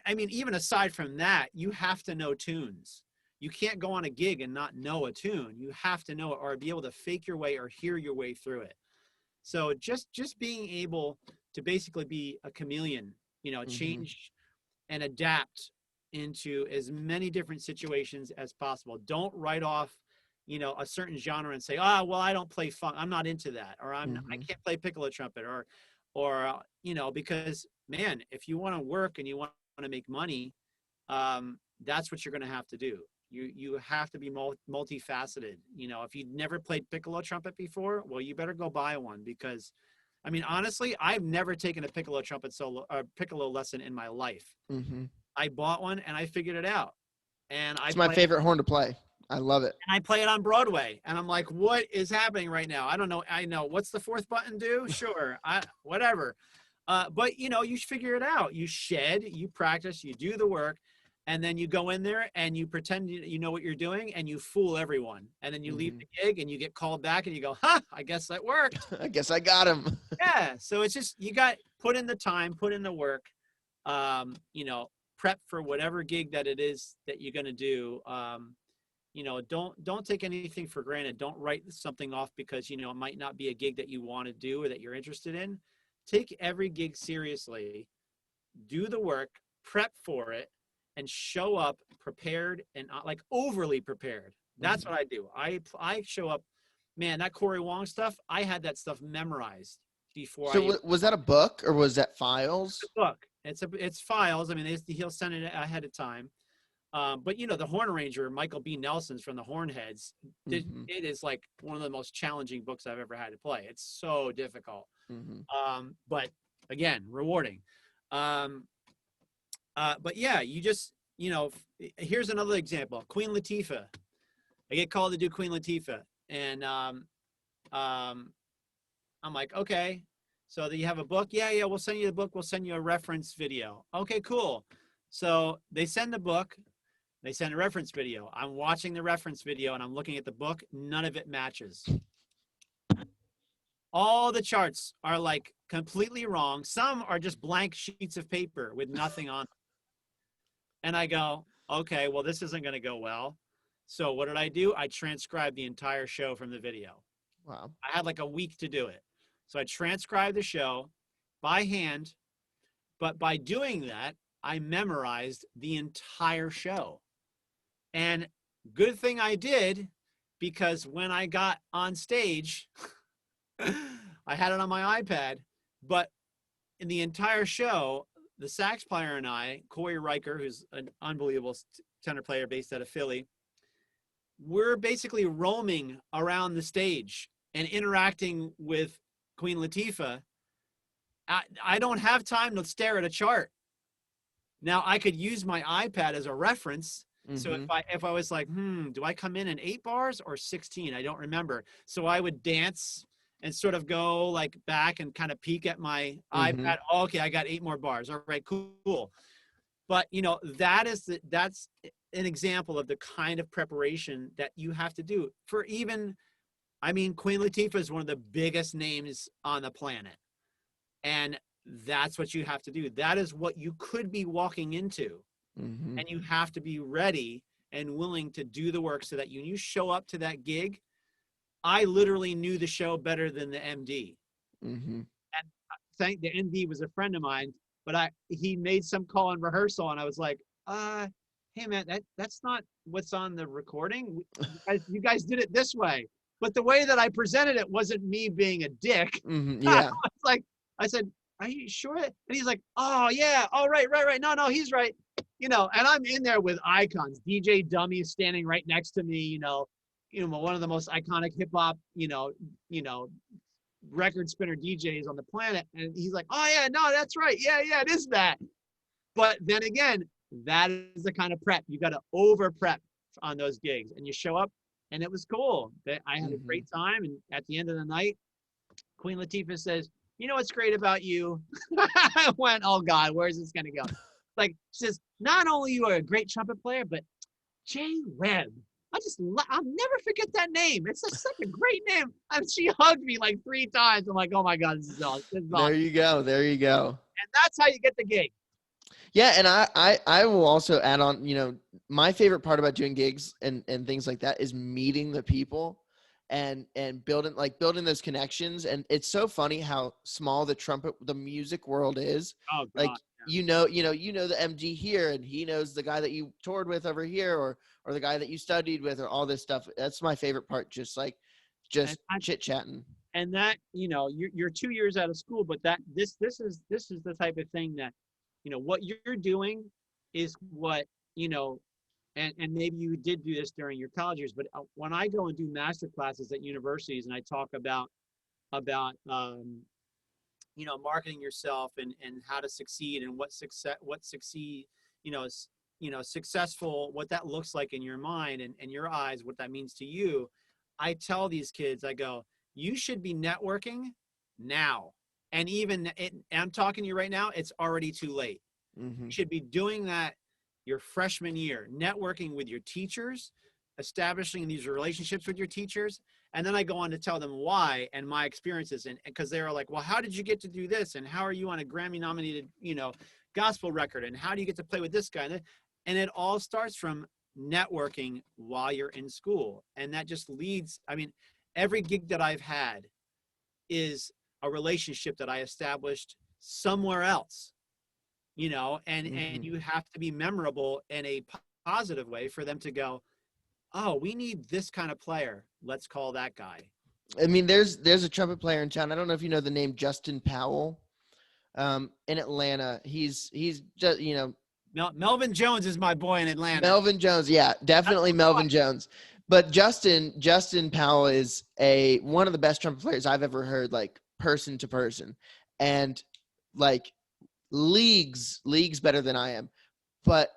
I mean, even aside from that, you have to know tunes. You can't go on a gig and not know a tune. You have to know it, or be able to fake your way or hear your way through it. So just being able to basically be a chameleon, change and adapt into as many different situations as possible. Don't write off, a certain genre and say, well, I don't play funk. I'm not into that. Or I can't play piccolo trumpet, or because, man, if you want to work and you want to make money, that's what you're going to have to do. You have to be multifaceted. If you've never played piccolo trumpet before, well, you better go buy one, because I mean, honestly, I've never taken a piccolo trumpet piccolo lesson in my life. I bought one and I figured it out. And it's my favorite horn to play. I love it. And I play it on Broadway. And I'm like, what is happening right now? I don't know. I know. What's the fourth button do? Sure. Whatever. But, you figure it out. You shed, you practice, you do the work. And then you go in there and you pretend you know what you're doing, and you fool everyone. And then you leave the gig and you get called back and you go, I guess that worked. I guess I got him. Yeah. So it's just, you got put in the time, put in the work, prep for whatever gig that it is that you're going to do. Don't take anything for granted. Don't write something off because, it might not be a gig that you want to do or that you're interested in. Take every gig seriously, do the work, prep for it, and show up prepared, and not like overly prepared. That's what I do. I show up, man, that Corey Wong stuff, I had that stuff memorized before. So was that a book or was that files? It's a book. It's files. I mean, he'll send it ahead of time. But the horn arranger, Michael B. Nelson's from the Hornheads, it is like one of the most challenging books I've ever had to play. It's so difficult. But again, rewarding. But yeah, you just, here's another example. Queen Latifah. I get called to do Queen Latifah. And I'm like, okay, so do you have a book? Yeah, we'll send you the book. We'll send you a reference video. Okay, cool. So they send the book. They send a reference video. I'm watching the reference video and I'm looking at the book. None of it matches. All the charts are like completely wrong. Some are just blank sheets of paper with nothing on them. And I go, okay, well, this isn't going to go well. So what did I do? I transcribed the entire show from the video. Wow. I had like a week to do it. So I transcribed the show by hand. But by doing that, I memorized the entire show. And good thing I did, because when I got on stage, I had it on my iPad, but in the entire show, the sax player and I, Corey Riker, who's an unbelievable tenor player based out of Philly, we're basically roaming around the stage and interacting with Queen Latifah. I don't have time to stare at a chart. Now I could use my iPad as a reference. So Mm-hmm. if I was like, do I come in 8 bars or 16? I don't remember. So I would dance and sort of go like back and kind of peek at my Mm-hmm. iPad. Oh, okay, I got 8 more bars. All right, cool. But that's an example of the kind of preparation that you have to do for even. I mean, Queen Latifah is one of the biggest names on the planet, and that's what you have to do. That is what you could be walking into, Mm-hmm. and you have to be ready and willing to do the work so that when you show up to that gig, I literally knew the show better than the MD. Mm-hmm. And thank the MD was a friend of mine, but he made some call in rehearsal, and I was like, hey man, that's not what's on the recording. You guys did it this way, but the way that I presented it wasn't me being a dick. Mm-hmm. I Yeah. was like, I said, are you sure? And he's like, oh yeah, oh right. No, he's right. And I'm in there with icons. DJ Dummy is standing right next to me. One of the most iconic hip hop, you know, record spinner DJs on the planet. And he's like, oh yeah, no, that's right. Yeah, it is that. But then again, that is the kind of prep. You got to over prep on those gigs. And you show up, and it was cool. I had a Mm-hmm. great time. And at the end of the night, Queen Latifah says, you know what's great about you? I went, oh God, where's this going to go? Like, she says, not only you are a great trumpet player, but Jay Webb. I'll never forget that name. It's just such a great name. And she hugged me like 3 times. I'm like, oh my God, this is awesome. This is There awesome. you go. There you go. And that's how you get the gig. Yeah, and I will also add on, my favorite part about doing gigs and things like that is meeting the people and building those connections. And it's so funny how small the music world is. Oh Like God. the MD here, and he knows the guy that you toured with over here, or the guy that you studied with, or all this stuff. That's my favorite part, And just chit chatting. you're 2 years out of school, but this is the type of thing that, what you're doing is what, and maybe you did do this during your college years, but when I go and do master classes at universities and I talk about marketing yourself and how to succeed and what succeed, successful, what that looks like in your mind and your eyes, what that means to you. I tell these kids, I go, you should be networking now. And I'm talking to you right now, it's already too late. Mm-hmm. You should be doing that your freshman year, networking with your teachers, establishing these relationships with your teachers. And then I go on to tell them why and my experiences. And because they were like, well, how did you get to do this? And how are you on a Grammy nominated, gospel record? And how do you get to play with this guy? And it all starts from networking while you're in school. And that just leads, every gig that I've had is a relationship that I established somewhere else, and Mm-hmm. you have to be memorable in a positive way for them to go, oh, we need this kind of player. Let's call that guy. I mean, there's a trumpet player in town. I don't know if you know the name Justin Powell, in Atlanta. He's just Melvin Jones is my boy in Atlanta. Melvin Jones. Yeah, That's definitely my boy. Melvin Jones. But Justin Powell is one of the best trumpet players I've ever heard, like person to person, and like leagues better than I am. But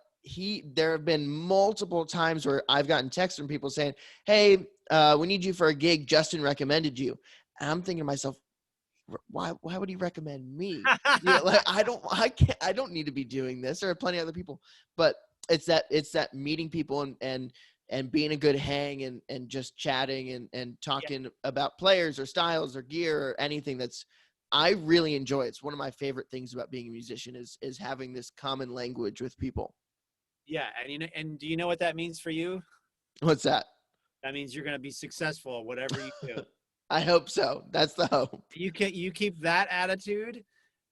there have been multiple times where I've gotten texts from people saying, hey, we need you for a gig. Justin recommended you. And I'm thinking to myself, why would he recommend me? Like I don't need to be doing this. There are plenty of other people, but it's that meeting people and being a good hang and just chatting and Yeah, talking about players or styles or gear or anything. I really enjoy. It's one of my favorite things about being a musician is having this common language with people. yeah, and do you know what that means for you? What's that? That means you're going to be successful at whatever you do. I hope so. That's the hope. You keep that attitude,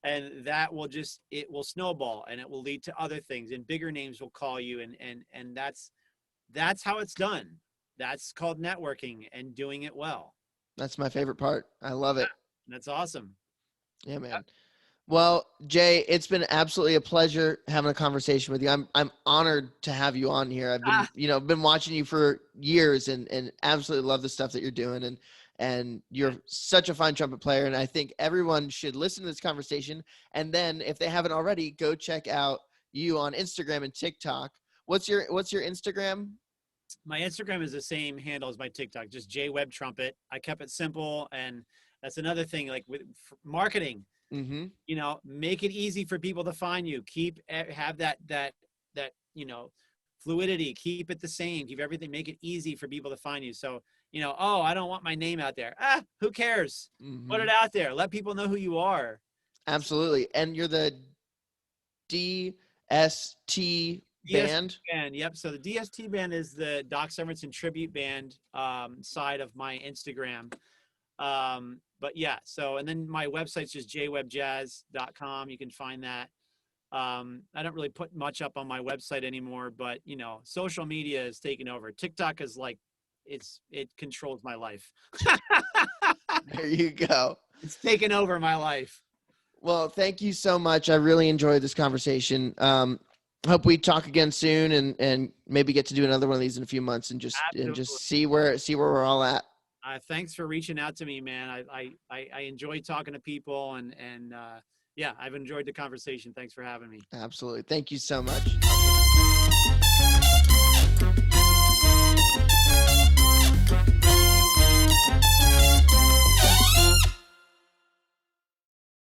and it will snowball, and it will lead to other things, and bigger names will call you, and that's how it's done. That's called networking and doing it well. That's my favorite part. I love it. That's awesome. Yeah, man. Well, Jay, it's been absolutely a pleasure having a conversation with you. I'm honored to have you on here. I've been, Ah, been watching you for years and absolutely love the stuff that you're doing and you're such a fine trumpet player. And I think everyone should listen to this conversation. And then if they haven't already, go check out you on Instagram and TikTok. What's your Instagram? My Instagram is the same handle as my TikTok, just Webb Trumpet. I kept it simple, and that's another thing. Like with marketing, Mm-hmm. you know, make it easy for people to find you. Have that fluidity. Keep it the same. Keep everything. Make it easy for people to find you. So oh, I don't want my name out there. Who cares? Put Mm-hmm. it out there. Let people know who you are. Absolutely. And you're the DST band. Band. Yep. So the DST band is the Doc Severinsen tribute band side of my Instagram. But yeah, so, and then my website's just jwebbjazz.com. You can find that. I don't really put much up on my website anymore, but social media is taking over. TikTok is like, it controls my life. There you go. It's taken over my life. Well, thank you so much. I really enjoyed this conversation. Hope we talk again soon and maybe get to do another one of these in a few months and just see where we're all at. Thanks for reaching out to me, man. I enjoy talking to people and yeah, I've enjoyed the conversation. Thanks for having me. Absolutely. Thank you so much.